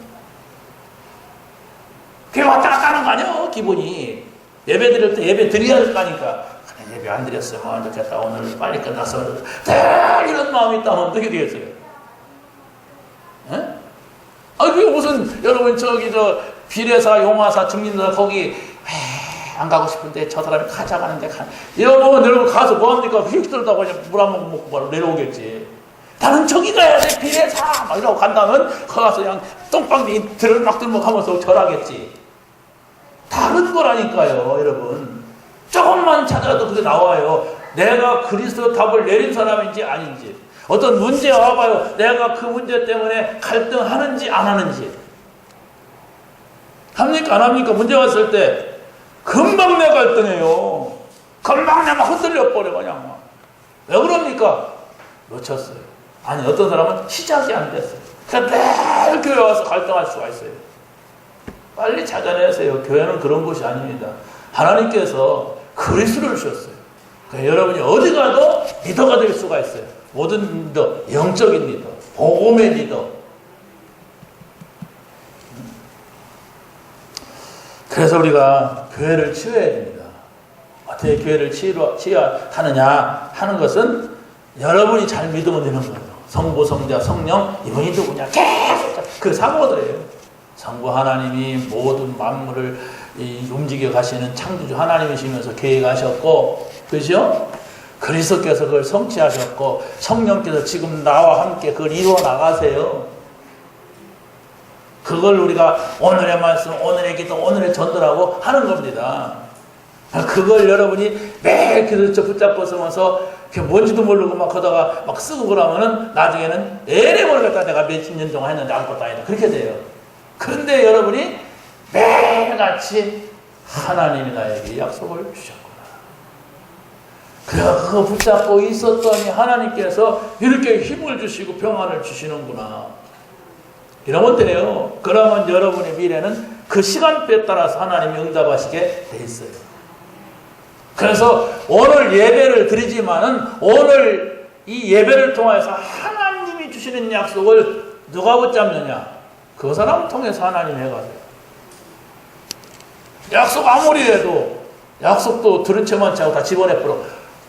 그게 왔다 갔다 하는 거 아니에요, 기본이. 예배 드릴 때 예배 드려야 될 거니까. 예배 안 드렸으면 안 좋겠다. 오늘 빨리 끝나서. 이런 마음이 있다면 어떻게 되겠어요? 에? 그게 무슨, 여러분, 비례사, 용화사, 증림사, 거기, 안 가고 싶은데 저 사람이 가자가는데, 이러면 여러분 가서 뭐합니까? 휙 들다가 그냥 물 한 모금 먹고 바로 내려오겠지. 나는 저기 가야 돼, 비례사! 막 이러고 간다면, 거기 가서 그냥 똥방귀 들먹들먹 하면서 절하겠지. 다른 거라니까요, 여러분. 조금만 찾아도 그게 나와요. 내가 그리스도 답을 내린 사람인지 아닌지. 어떤 문제가 와봐요. 내가 그 문제 때문에 갈등하는지 안 하는지. 합니까? 안 합니까? 문제 왔을 때 금방 내 갈등해요. 금방 내 막 흔들려 버려 그냥. 왜 그럽니까? 놓쳤어요. 아니, 어떤 사람은 시작이 안 됐어요. 그러니까 매일 교회 와서 갈등할 수가 있어요. 빨리 찾아내세요. 교회는 그런 곳이 아닙니다. 하나님께서 그리스도를 주셨어요. 그러니까 여러분이 어디 가도 리더가 될 수가 있어요. 모든 리더, 영적인 리더, 복음의 리더. 그래서 우리가 교회를 치유해야 됩니다. 어떻게 교회를 치유하느냐 하는 것은 여러분이 잘 믿으면 되는 거예요. 성부, 성자, 성령, 이분이 누구냐 계속 그 사모들이에요. 성부 하나님이 모든 만물을 움직여 가시는 창조주 하나님이시면서 계획하셨고, 그죠? 그리스도께서 그걸 성취하셨고, 성령께서 지금 나와 함께 그걸 이루어 나가세요. 그걸 우리가 오늘의 말씀, 오늘의 기도, 오늘의 전도라고 하는 겁니다. 그걸 여러분이 매일 기도처 붙잡고 서면서 뭔지도 모르고 막 하다가 막 쓰고 그러면은 나중에는 내내 뭘 갖다 내가 몇십 년 동안 했는데 아무것도 아니다. 그렇게 돼요. 그런데 여러분이 매일같이 하나님이 나에게 약속을 주셨구나. 그거 붙잡고 있었더니 하나님께서 이렇게 힘을 주시고 평안을 주시는구나. 이러면 돼요. 그러면 여러분의 미래는 그 시간표에 따라서 하나님이 응답하시게 돼 있어요. 그래서 오늘 예배를 드리지만은 오늘 이 예배를 통해서 하나님이 주시는 약속을 누가 붙잡느냐? 그 사람 통해서 하나님 해가세요. 약속 아무리 해도 약속도 들은 채만 채고 다 집어내버려.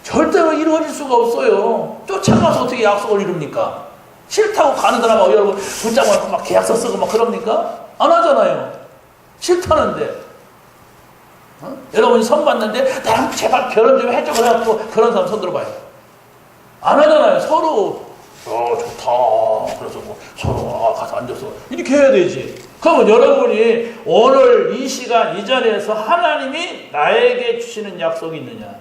절대로 이루어질 수가 없어요. 쫓아가서 어떻게 약속을 이룹니까? 싫다고 가는 사람하고 여러분 붙잡아서 막 계약서 쓰고 막 그럽니까? 안 하잖아요. 싫다는데. 여러분이 선 봤는데 나랑 제발 결혼 좀 해줘 그래갖고 그런 사람 손 들어봐요. 안 하잖아요. 서로 좋다. 그래서 뭐 서로 가서 앉아서 이렇게 해야 되지. 그러면 여러분이 오늘 이 시간 이 자리에서 하나님이 나에게 주시는 약속이 있느냐?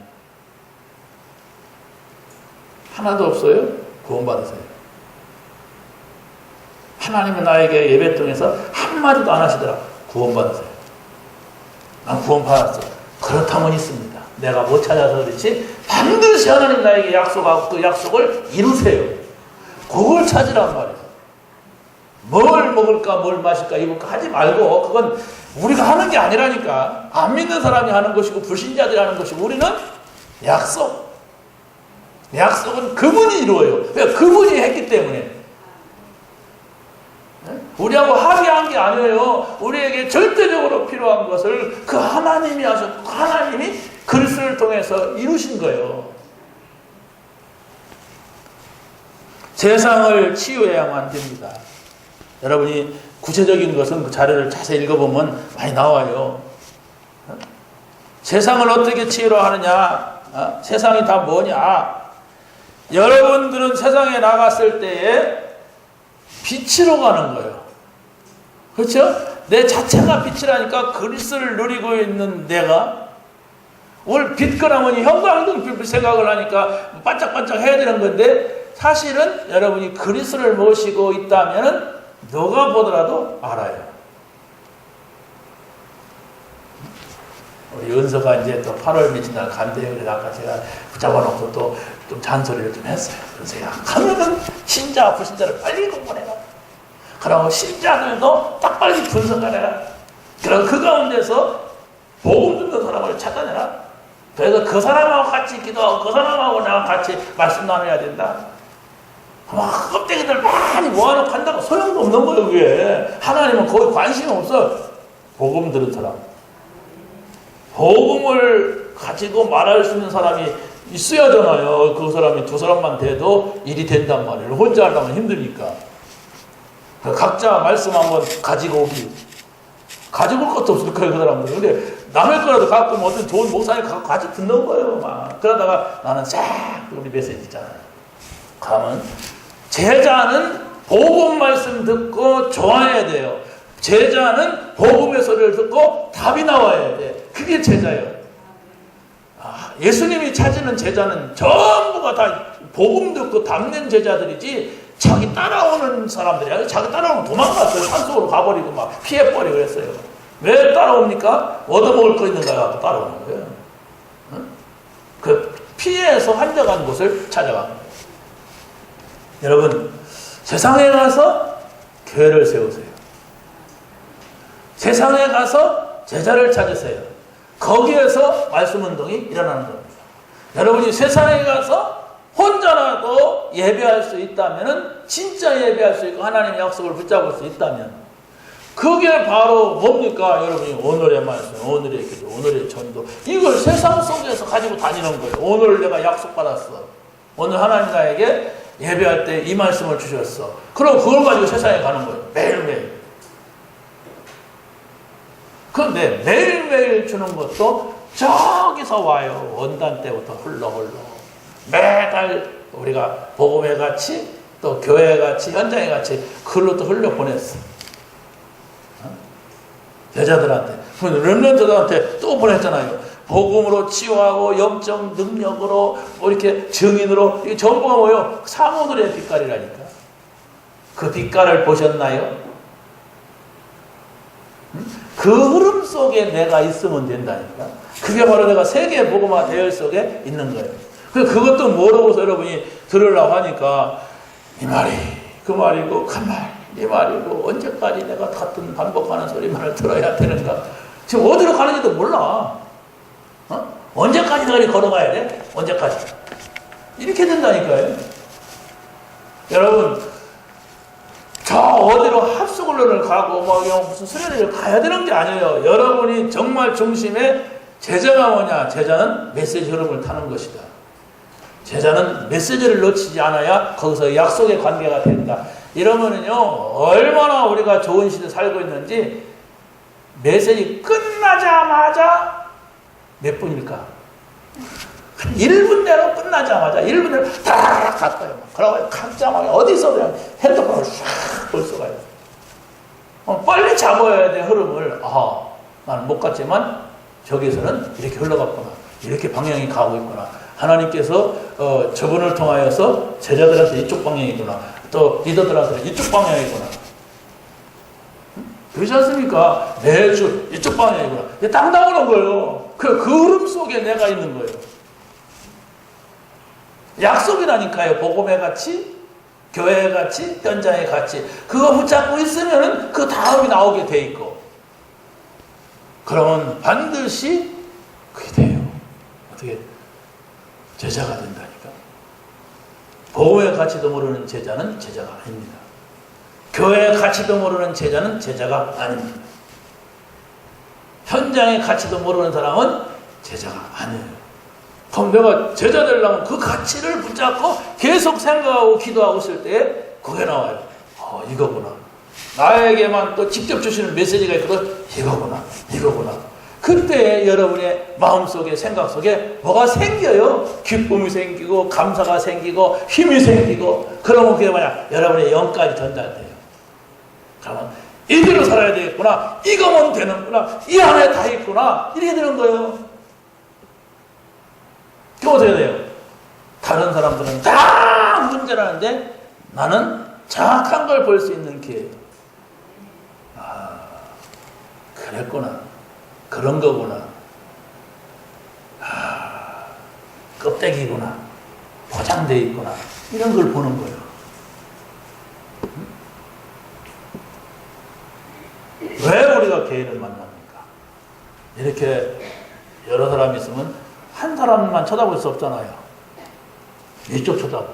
하나도 없어요? 구원받으세요. 하나님은 나에게 예배통에서 한마디도 안 하시더라. 구원받으세요. 난 구원받았어. 그렇다면 있습니다. 내가 못 찾아서 그렇지 반드시 하나님 나에게 약속하고 그 약속을 이루세요. 그걸 찾으란 말이에요. 뭘 먹을까 뭘 마실까 입을까 하지 말고 그건 우리가 하는 게 아니라니까. 안 믿는 사람이 하는 것이고 불신자들이 하는 것이고 우리는 약속은 그분이 이루어요. 왜? 그분이 했기 때문에. 우리하고 합의한 게 아니에요. 우리에게 절대적으로 필요한 것을 그 하나님이 하셨고 하나님이 그리스도를 통해서 이루신 거예요. 세상을 치유해야만 됩니다. 여러분이 구체적인 것은 그 자료를 자세히 읽어보면 많이 나와요. 세상을 어떻게 치유로 하느냐? 세상이 다 뭐냐? 여러분들은 세상에 나갔을 때에 빛으로 가는 거예요. 그렇죠? 내 자체가 빛이라니까 그리스도를 누리고 있는 내가 오늘 빛거라면 형광등 생각을 하니까 반짝반짝 해야 되는 건데 사실은 여러분이 그리스도를 모시고 있다면 누가 보더라도 알아요. 우리 은서가 이제 또 8월 며칠 날 간대요. 그래서 아까 제가 붙잡아놓고 또 좀 잔소리를 좀 했어요. 그래서 야, 가면은 신자와 불신자를 빨리 공부해라. 그러고 신자들도 딱 빨리 분석하라. 그럼 그 가운데서 복음 듣는 사람을 찾아내라. 그래서 그 사람하고 같이 기도하고 그 사람하고 나랑 같이 말씀 나눠야 된다. 막 껍데기들 많이 모아놓고 한다고 소용도 없는 거예요. 그게 하나님은 거의 관심이 없어. 복음 들은 사람, 복음을 가지고 말할 수 있는 사람이 있어야 하잖아요. 그 사람이 두 사람만 돼도 일이 된단 말이에요. 혼자 하려면 힘드니까. 각자 말씀 한번 가지고 오기. 가지고 올 것도 없을 거예요, 그 사람들. 근데 남의 거라도 갖고 오면 어떤 좋은 목사님 갖고 같이 듣는 거예요, 막. 그러다가 나는 싹 우리 메시지 있잖아요. 가면 제자는 복음 말씀 듣고 좋아해야 돼요. 제자는 복음의 소리를 듣고 답이 나와야 돼. 그게 제자예요. 예수님이 찾는 제자는 전부가 다 복음 듣고 답는 제자들이지 자기 따라오는 사람들이야. 자기 따라오면 도망갔어요. 산속으로 가버리고 막 피해버리고 그랬어요. 왜 따라옵니까? 얻어먹을 거 있는가 갖고 따라오는 거예요. 그 피해서 한적한 곳을 찾아간 거예요. 여러분, 세상에 가서 교회를 세우세요. 세상에 가서 제자를 찾으세요. 거기에서 말씀 운동이 일어나는 겁니다. 여러분이 세상에 가서 혼자라도 예배할 수 있다면, 진짜 예배할 수 있고 하나님의 약속을 붙잡을 수 있다면, 그게 바로 뭡니까? 여러분이 오늘의 말씀, 오늘의 기도, 오늘의 전도, 이걸 세상 속에서 가지고 다니는 거예요. 오늘 내가 약속받았어. 오늘 하나님 나에게 예배할 때 이 말씀을 주셨어. 그럼 그걸 가지고 세상에 가는 거예요. 매일매일. 그런데 매일매일 주는 것도 저기서 와요. 원단 때부터 흘러. 매달 우리가 복음의 같이 또 교회 같이 현장에 같이 글로 또 흘려 보냈어. 여자들한테. 렘넌트들한테 또 보냈잖아요. 복음으로 치유하고 영적 능력으로 이렇게 증인으로 이게 전부가 뭐예요? 사모들의 빛깔이라니까. 그 빛깔을 보셨나요? 그 흐름 속에 내가 있으면 된다니까. 그게 바로 내가 세계 복음화 대열 속에 있는 거예요. 그것도 모르고서 여러분이 들으려고 하니까 이 말이 그 말이고 그 말, 이 말이고 언제까지 내가 같은 반복하는 소리만을 들어야 되는가. 지금 어디로 가는지도 몰라. 언제까지 내가 이렇게 걸어가야 돼? 언제까지? 이렇게 된다니까요. 여러분, 저 어디로 합숙을 가고 무슨 수련회를 가야 되는 게 아니에요. 여러분이 정말 중심에 제자가 뭐냐? 제자는 메시지 흐름을 타는 것이다. 제자는 메시지를 놓치지 않아야 거기서 약속의 관계가 된다. 이러면은요, 얼마나 우리가 좋은 시대 살고 있는지, 메시지 끝나자마자 몇 분일까? 한 1분 내로 끝나자마자 1분 내로 다 갔어요. 그러고 각자 막 어디서 그냥 핸드폰을 싹 볼 수가 있어요. 빨리 잡아야 돼, 흐름을. 나는 못 갔지만 저기서는 이렇게 흘러갔구나. 이렇게 방향이 가고 있구나. 하나님께서 저분을 통하여서 제자들한테 이쪽 방향이구나. 또 리더들한테 이쪽 방향이구나. 그렇지 않습니까? 매주 이쪽 방향이구나. 이게 딱 나오는 거예요. 그 흐름 속에 내가 있는 거예요. 약속이라니까요. 복음의 가치, 교회의 가치, 현장의 가치. 그거 붙잡고 있으면 그 다음이 나오게 돼 있고. 그러면 반드시 그게 돼요. 어떻게? 제자가 된다니까. 복음의 가치도 모르는 제자는 제자가 아닙니다. 교회의 가치도 모르는 제자는 제자가 아닙니다. 현장의 가치도 모르는 사람은 제자가 아니에요. 그럼 내가 제자 되려면 그 가치를 붙잡고 계속 생각하고 기도하고 있을 때 그게 나와요. 이거구나. 나에게만 또 직접 주시는 메시지가 있거든. 이거구나. 그때 여러분의 마음속에 생각 속에 뭐가 생겨요. 기쁨이 생기고 감사가 생기고 힘이 생기고 그러면 그게 뭐냐. 여러분의 영까지 전달돼요. 그러면 이대로 살아야 되겠구나. 이거면 되는구나. 이 안에 다 있구나. 이렇게 되는 거예요. 그게 어떻게 돼요? 다른 사람들은 다 문제라는데 나는 정확한 걸 볼 수 있는 기회예요. 그랬구나. 그런 거구나. 껍데기구나. 포장되어 있구나. 이런 걸 보는 거예요. 왜 우리가 개인을 만납니까? 이렇게 여러 사람이 있으면 한 사람만 쳐다볼 수 없잖아요. 이쪽 쳐다보.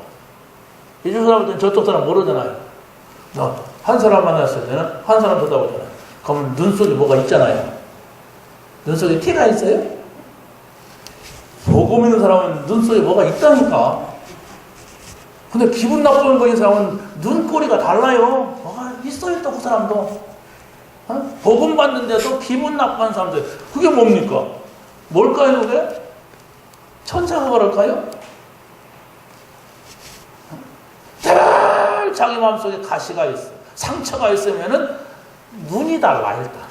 이쪽 쳐다볼 때는 저쪽 사람 모르잖아요. 한 사람 만났을 때는 한 사람 쳐다보잖아요. 그러면 눈 속에 뭐가 있잖아요. 눈 속에 티가 있어요? 복음 있는 사람은 눈 속에 뭐가 있다니까. 근데 기분 나쁜 거인 사람은 눈꼬리가 달라요. 뭐가 있어요, 또 그 사람도. 복음 받는데도 기분 나쁜 사람들. 그게 뭡니까? 뭘까요, 그게? 천사가 그럴까요? 늘 자기 마음속에 가시가 있어. 상처가 있으면은 눈이 달라, 일단.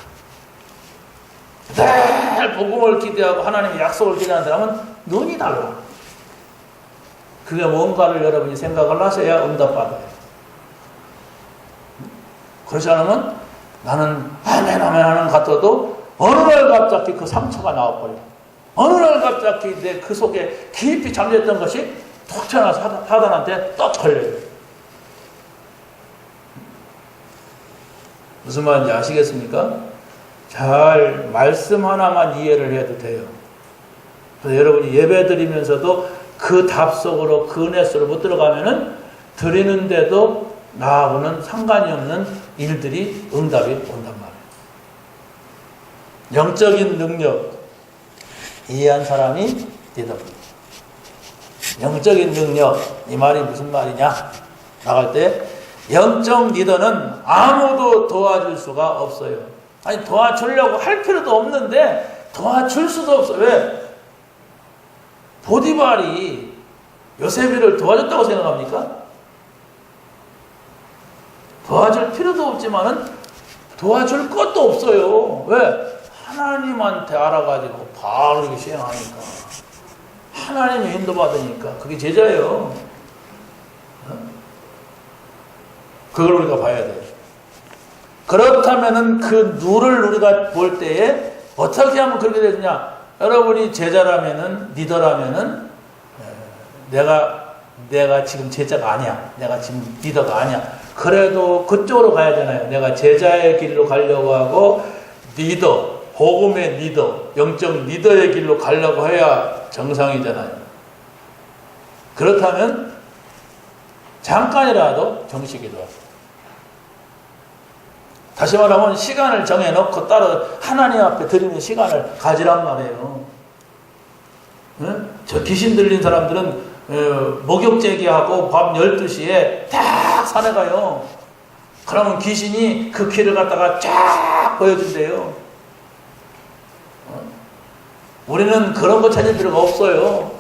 늘 복음을 기대하고 하나님의 약속을 기대하는 사람은 눈이 달라. 그게 뭔가를 여러분이 생각을 하셔야 응답받아요. 그렇지 않으면 나는 아멘 하는 것 같아도 어느 날 갑자기 그 상처가 나와버려. 어느 날 갑자기 내 그 속에 깊이 잠겼던 것이 툭 튀어나와서 사단한테 또 걸려요. 무슨 말인지 아시겠습니까? 잘 말씀 하나만 이해를 해도 돼요. 그래서 여러분이 예배 드리면서도 그 답 속으로 그 은혜 속으로 못 들어가면은 드리는데도 나하고는 상관이 없는 일들이 응답이 온단 말이에요. 영적인 능력 이해한 사람이 리더입니다. 영적인 능력, 이 말이 무슨 말이냐? 나갈 때 영적 리더는 아무도 도와줄 수가 없어요. 아니 도와주려고 할 필요도 없는데 도와줄 수도 없어요. 왜? 보디발이 요셉이를 도와줬다고 생각합니까? 도와줄 필요도 없지만은 도와줄 것도 없어요. 왜? 하나님한테 알아가지고 바로 이렇게 시행하니까. 하나님의 인도받으니까. 그게 제자예요. 그걸 우리가 봐야 돼요. 그렇다면은 그 누를 우리가 볼 때에 어떻게 하면 그렇게 되느냐? 여러분이 제자라면은, 리더라면은, 내가 지금 제자가 아니야. 내가 지금 리더가 아니야. 그래도 그쪽으로 가야 되나요? 내가 제자의 길로 가려고 하고, 리더, 복음의 리더, 영적 리더의 길로 가려고 해야 정상이잖아요. 그렇다면, 잠깐이라도 정식이 돼. 다시 말하면 시간을 정해놓고 따로 하나님 앞에 드리는 시간을 가지란 말이에요. 응? 저 귀신 들린 사람들은 목욕 제기하고 밤 12시에 딱 산에 가요. 그러면 귀신이 그 길을 갖다가 쫙 보여준대요. 우리는 그런 거 찾을 필요가 없어요.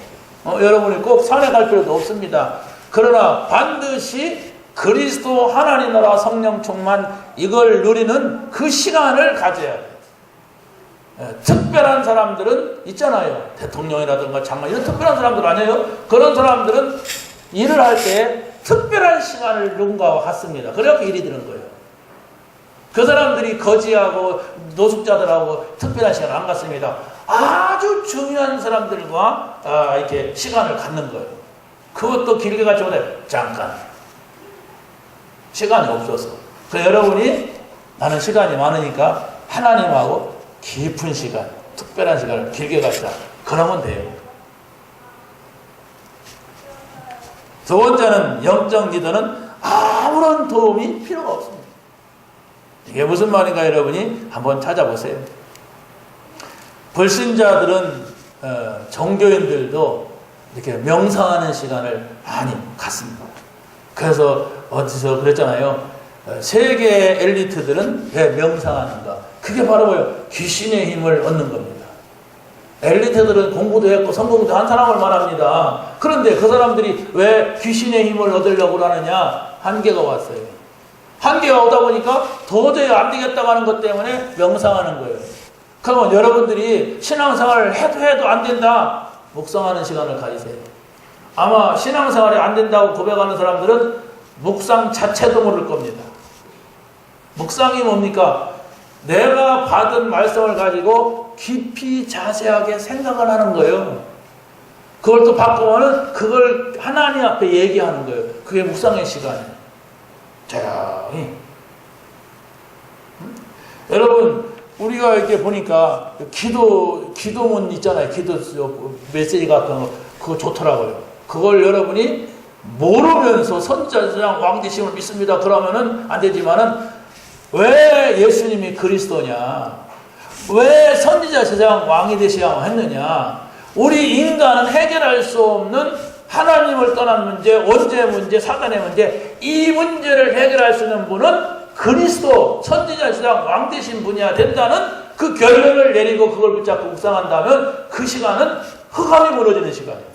여러분이 꼭 산에 갈 필요도 없습니다. 그러나 반드시 그리스도 하나님 나라 성령 충만 이걸 누리는 그 시간을 가져야 돼요. 특별한 사람들은 있잖아요. 대통령이라든가 장관 이런 특별한 사람들 아니에요? 그런 사람들은 일을 할 때 특별한 시간을 누군가와 갖습니다. 그래서 일이 되는 거예요. 그 사람들이 거지하고 노숙자들하고 특별한 시간을 안 갖습니다. 아주 중요한 사람들과 이렇게 시간을 갖는 거예요. 그것도 길게 갖지 못해. 잠깐. 시간이 없어서. 그래서 여러분이 나는 시간이 많으니까 하나님하고 깊은 시간, 특별한 시간을 길게 갖자. 그러면 돼요. 두 번째는 영적 리더는 아무런 도움이 필요가 없습니다. 이게 무슨 말인가 여러분이 한번 찾아보세요. 불신자들은 종교인들도 이렇게 명상하는 시간을 많이 갖습니다. 그래서 어디서 그랬잖아요. 세계 엘리트들은 왜 명상하는가? 그게 바로 뭐예요? 귀신의 힘을 얻는 겁니다. 엘리트들은 공부도 했고 성공도 한 사람을 말합니다. 그런데 그 사람들이 왜 귀신의 힘을 얻으려고 하느냐? 한계가 왔어요. 한계가 오다 보니까 도저히 안 되겠다고 하는 것 때문에 명상하는 거예요. 그러면 여러분들이 신앙생활을 해도 안 된다. 묵상하는 시간을 가지세요. 아마 신앙생활이 안 된다고 고백하는 사람들은 묵상 자체도 모를 겁니다. 묵상이 뭡니까? 내가 받은 말씀을 가지고 깊이 자세하게 생각을 하는 거예요. 그걸 또 바꾸면은 그걸 하나님 앞에 얘기하는 거예요. 그게 묵상의 시간이에요. 조용히. 여러분, 우리가 이렇게 보니까 기도문 있잖아요. 기도 메시지 같은 거, 그거 좋더라고요. 그걸 여러분이 모르면서 선지자장 왕 되심을 믿습니다. 그러면은 안 되지만은 왜 예수님이 그리스도냐? 왜 선지자 제장 왕이 되셔야 했느냐? 우리 인간은 해결할 수 없는 하나님을 떠난 문제, 원죄 문제, 사단의 문제, 이 문제를 해결할 수 있는 분은 그리스도, 선지자 제장 왕 되신 분이야 된다는 그 결론을 내리고 그걸 붙잡고 묵상한다면 그 시간은 흑암이 무너지는 시간이에요.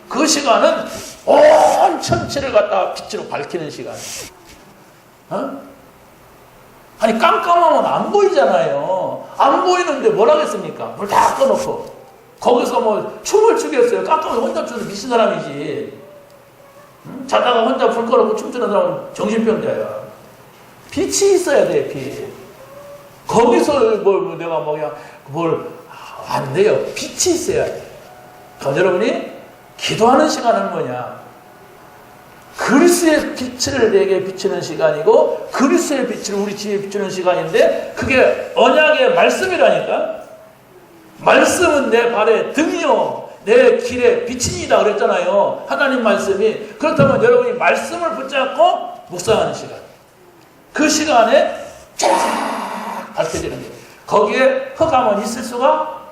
그 시간은 온 천체를 갖다가 빛으로 밝히는 시간이에요. 아니 깜깜하면 안 보이잖아요. 안 보이는데 뭘 하겠습니까? 물 다 꺼놓고 거기서 뭐 춤을 추겠어요. 깜깜해서 혼자 추서 미친 사람이지. 자다가 혼자 불 꺼놓고 춤추는 사람은 정신병자야. 빛이 있어야 돼. 빛. 거기서 내가 그냥 안 돼요. 빛이 있어야 돼. 그럼 여러분이 기도하는 시간은 뭐냐? 그리스도의 빛을 내게 비추는 시간이고 그리스도의 빛을 우리 집에 비추는 시간인데 그게 언약의 말씀이라니까. 말씀은 내 발의 등이요 내 길의 빛이다 그랬잖아요. 하나님 말씀이. 그렇다면 여러분이 말씀을 붙잡고 묵상하는 시간, 그 시간에 쫙 밝혀지는 거예요. 거기에 흑암은 있을 수가,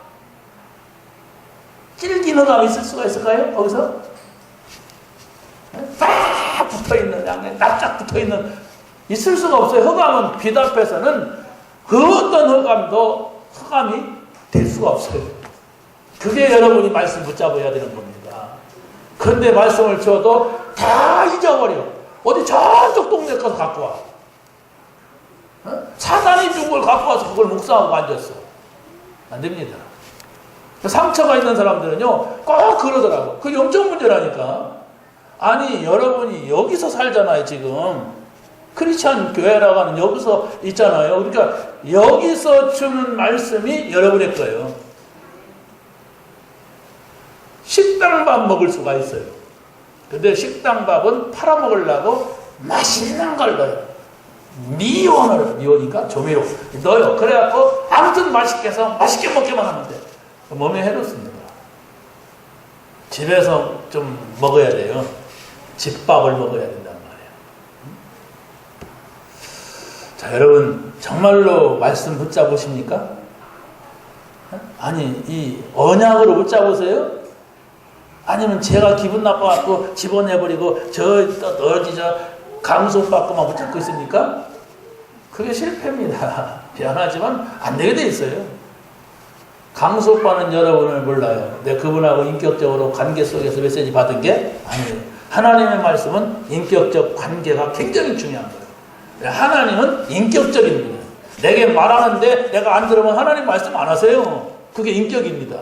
찔긴 흑암이 있을 수가 있을까요? 거기서 딱 붙어있는, 양에 납작 붙어있는, 있을 수가 없어요. 흑암은 빛 앞에서는 그 어떤 흑암도 흑암이 될 수가 없어요. 그게 여러분이 말씀 붙잡아야 되는 겁니다. 그런데 말씀을 줘도 다 잊어버려. 어디 저쪽 동네 가서 갖고 와. 사단이 준 걸 갖고 와서 그걸 묵상하고 앉았어. 안 됩니다. 상처가 있는 사람들은요 꼭 그러더라고. 그 영적 문제라니까. 아니 여러분이 여기서 살잖아요. 지금 크리스찬 교회라고 하는 여기서 있잖아요. 그러니까 여기서 주는 말씀이 여러분의 거예요. 식당밥 먹을 수가 있어요. 근데 식당밥은 팔아먹으려고 맛있는 걸 넣어요. 미원이니까 조미료 넣어요. 그래갖고 아무튼 맛있게 해서 맛있게 먹기만 하면 돼. 몸에 해롭습니다. 집에서 좀 먹어야 돼요. 집밥을 먹어야 된단 말이에요. 자, 여러분 정말로 말씀 붙잡으십니까? 아니 이 언약으로 붙잡으세요? 아니면 제가 기분 나빠갖고 집어내버리고 저 강속받고만 붙잡고 있습니까? 그게 실패입니다. 미안하지만 안 되게 돼 있어요. 강수 오빠는 여러분을 몰라요. 내가 그분하고 인격적으로 관계 속에서 메시지 받은 게 아니에요. 하나님의 말씀은 인격적 관계가 굉장히 중요한 거예요. 하나님은 인격적인 분이에요. 내게 말하는데 내가 안 들으면 하나님 말씀 안 하세요. 그게 인격입니다.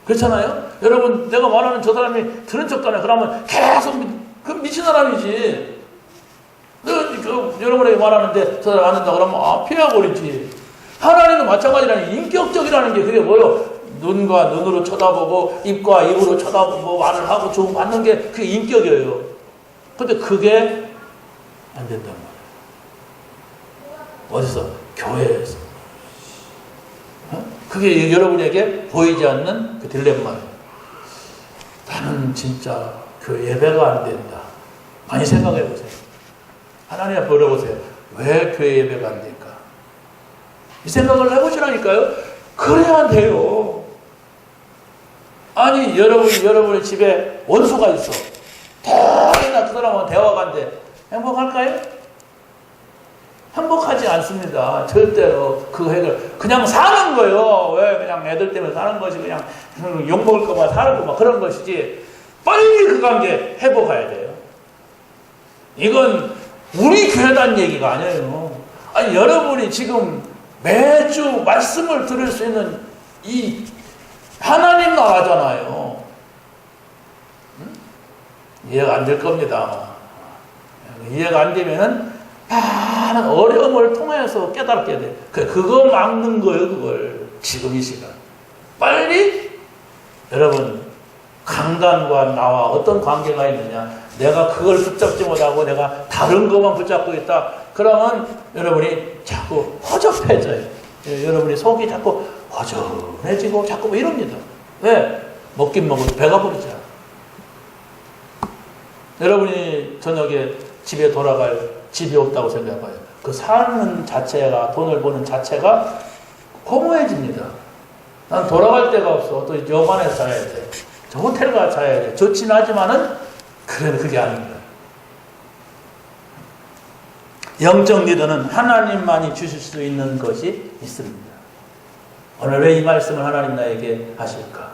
그렇잖아요? 여러분, 내가 말하는 저 사람이 들은 척도 안 해. 그러면 계속 그 미친 사람이지. 여러분에게 말하는데 저 사람 안 된다 그러면 피해버리지. 하나님도 마찬가지라는 인격적이라는 게 그게 뭐예요? 눈과 눈으로 쳐다보고 입과 입으로 쳐다보고 말을 하고 조금 받는 게 그게 인격이에요. 근데 그게 안 된단 말이에요. 어디서? 교회에서. 그게 여러분에게 보이지 않는 그 딜레마예요. 나는 진짜 그 예배가 안 된다. 많이 생각해 보세요. 하나님 앞에 물어보세요. 왜 교회 예배가 안 될까? 이 생각을 해보시라니까요. 그래야 돼요. 아니, 여러분의 집에 원수가 있어. 대단히 그 사람하고 대화가 안 돼. 행복할까요? 행복하지 않습니다. 절대로 그 해결. 그냥 사는 거예요. 왜 그냥 애들 때문에 사는 것이 그냥 욕먹을까봐 사는 거 그런 것이지. 빨리 그 관계 회복해야 돼요. 이건 우리 교회단 얘기가 아니에요. 아니, 여러분이 지금 매주 말씀을 들을 수 있는 이 하나님 나라잖아요. 이해가 안 될 겁니다. 이해가 안 되면은 많은 어려움을 통해서 깨닫게 돼. 그거 막는 거예요, 그걸. 지금 이 시간. 빨리, 여러분, 강단과 나와 어떤 관계가 있느냐. 내가 그걸 붙잡지 못하고 내가 다른 것만 붙잡고 있다. 그러면 여러분이 자꾸 허접해져요. 여러분이 속이 자꾸 허전해지고 자꾸 뭐 이럽니다. 왜? 먹긴 먹어도 배가 부르잖아. 여러분이 저녁에 집에 돌아갈 집이 없다고 생각해봐요. 그 사는 자체가, 돈을 버는 자체가 허무해집니다. 난 돌아갈 데가 없어. 또 여관에서 자야 돼. 저 호텔 가서 자야 돼. 좋진 하지만은, 그게 아닙니다. 영적 리더는 하나님만이 주실 수 있는 것이 있습니다. 오늘 왜 이 말씀을 하나님 나에게 하실까?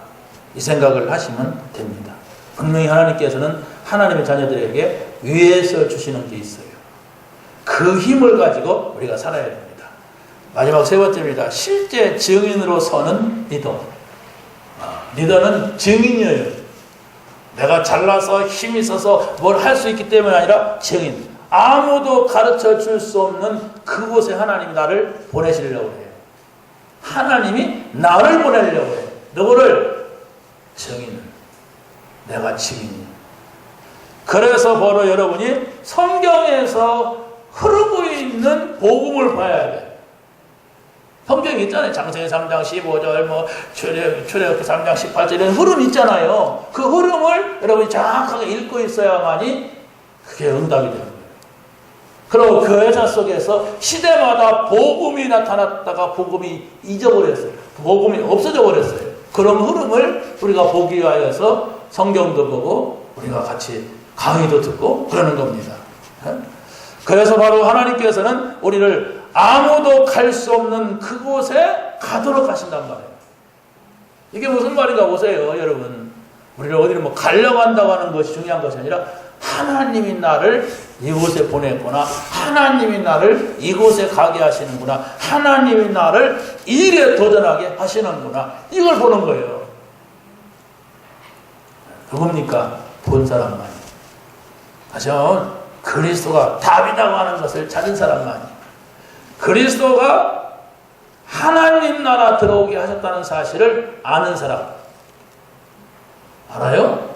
이 생각을 하시면 됩니다. 분명히 하나님께서는 하나님의 자녀들에게 위에서 주시는 게 있어요. 그 힘을 가지고 우리가 살아야 됩니다. 마지막 세 번째입니다. 실제 증인으로 서는 리더. 리더는 증인이에요. 내가 잘나서 힘이 있어서 뭘 할 수 있기 때문이 아니라 증인. 아무도 가르쳐 줄 수 없는 그곳에 하나님이 나를 보내시려고 해요. 하나님이 나를 보내려고 해요. 누구를? 증인을. 내가 증인이야. 그래서 바로 여러분이 성경에서 흐르고 있는 복음을 봐야 돼요. 성경이 있잖아요. 창세기 3장 15절, 출애굽기 3장 18절 이런 흐름이 있잖아요. 그 흐름을 여러분이 정확하게 읽고 있어야만이 그게 응답이 되는 거예요. 그리고 그 여자 속에서 시대마다 복음이 나타났다가 복음이 잊어버렸어요. 복음이 없어져 버렸어요. 그런 흐름을 우리가 보기 위하여서 성경도 보고 우리가 같이 강의도 듣고 그러는 겁니다. 그래서 바로 하나님께서는 우리를 아무도 갈 수 없는 그곳에 가도록 하신단 말이에요. 이게 무슨 말인가 보세요, 여러분. 우리를 어디를 뭐 가려고 한다고 하는 것이 중요한 것이 아니라 하나님이 나를 이곳에 보냈구나. 하나님이 나를 이곳에 가게 하시는구나. 하나님이 나를 일에 도전하게 하시는구나. 이걸 보는 거예요. 누굽니까? 본 사람만이. 하지만 그리스도가 답이라고 하는 것을 찾은 사람만이. 그리스도가 하나님 나라 들어오게 하셨다는 사실을 아는 사람. 알아요?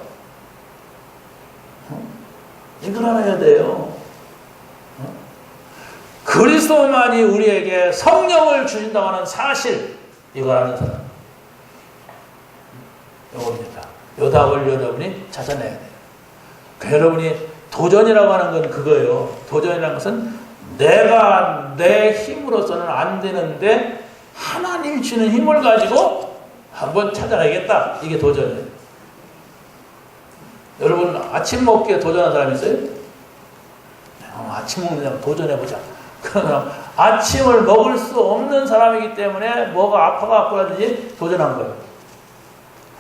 이걸 알아야 돼요. 그리스도만이 우리에게 성령을 주신다고 하는 사실, 이걸 아는 사람. 이겁니다. 요 답을 여러분이 찾아내야 돼요. 여러분이 도전이라고 하는 건 그거예요. 도전이라는 것은 내가 내 힘으로서는 안 되는데 하나님이 주는 힘을 가지고 한번 찾아내겠다. 이게 도전이에요. 여러분 아침 먹기에 도전한 사람 있어요? 아침 먹는 사람 도전해보자. 그러면 아침을 먹을 수 없는 사람이기 때문에 뭐가 아파갖고라든지 도전한 거예요.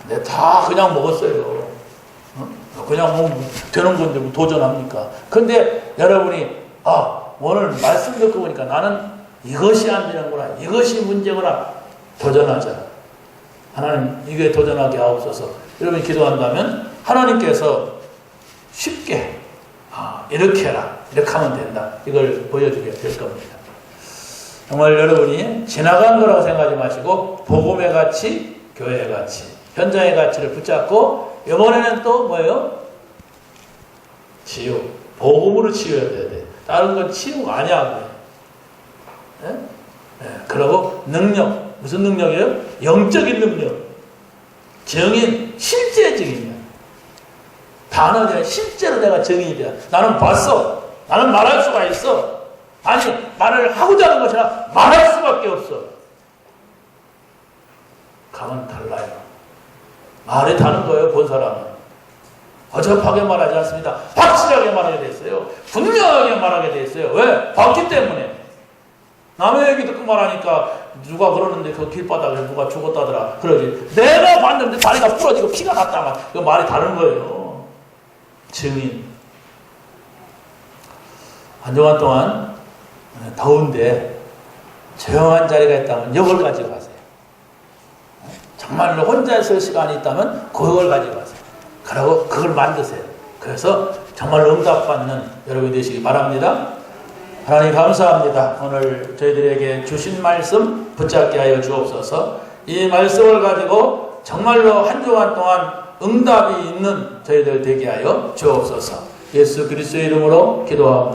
근데 다 그냥 먹었어요. 그냥 뭐 되는 건데 뭐 도전합니까? 근데 여러분이 오늘 말씀 듣고 보니까 나는 이것이 안 되는구나, 이것이 문제구나, 도전하자. 하나님 이게 도전하게 하옵소서. 여러분이 기도한다면 하나님께서 쉽게 이렇게 해라, 이렇게 하면 된다, 이걸 보여주게 될 겁니다. 정말 여러분이 지나간 거라고 생각하지 마시고 복음의 가치, 교회의 가치, 현장의 가치를 붙잡고 이번에는 또 뭐예요? 치유. 복음으로 치유해야 돼. 다른 건 치유가 아니야. 그리고 능력. 무슨 능력이에요? 영적인 능력. 증인, 실제 증인이야. 단어가 실제로 내가 증인이 돼. 나는 봤어. 나는 말할 수가 있어. 아니, 말을 하고자 하는 것이 아니라 말할 수밖에 없어. 감은 달라요. 말이 다른 거예요, 본 사람은. 어접하게 말하지 않습니다. 확실하게 말하게 됐어요. 분명하게 말하게 됐어요. 왜? 봤기 때문에. 남의 얘기 듣고 말하니까 누가 그러는데 그 길바닥에 누가 죽었다더라 그러지. 내가 봤는데 다리가 부러지고 피가 났다가 그 말이 다른 거예요. 증인. 한 주간 동안 더운데 조용한 자리가 있다면 이걸 가지고 가세요. 정말로 혼자 있을 시간이 있다면 그걸 가지고 가세요. 그리고 그걸 만드세요. 그래서 정말 응답받는 여러분이 되시기 바랍니다. 하나님 감사합니다. 오늘 저희들에게 주신 말씀 붙잡게 하여 주옵소서. 이 말씀을 가지고 정말로 한 주간 동안 응답이 있는 저희들 되게 하여 주옵소서. 예수 그리스도의 이름으로 기도합니다.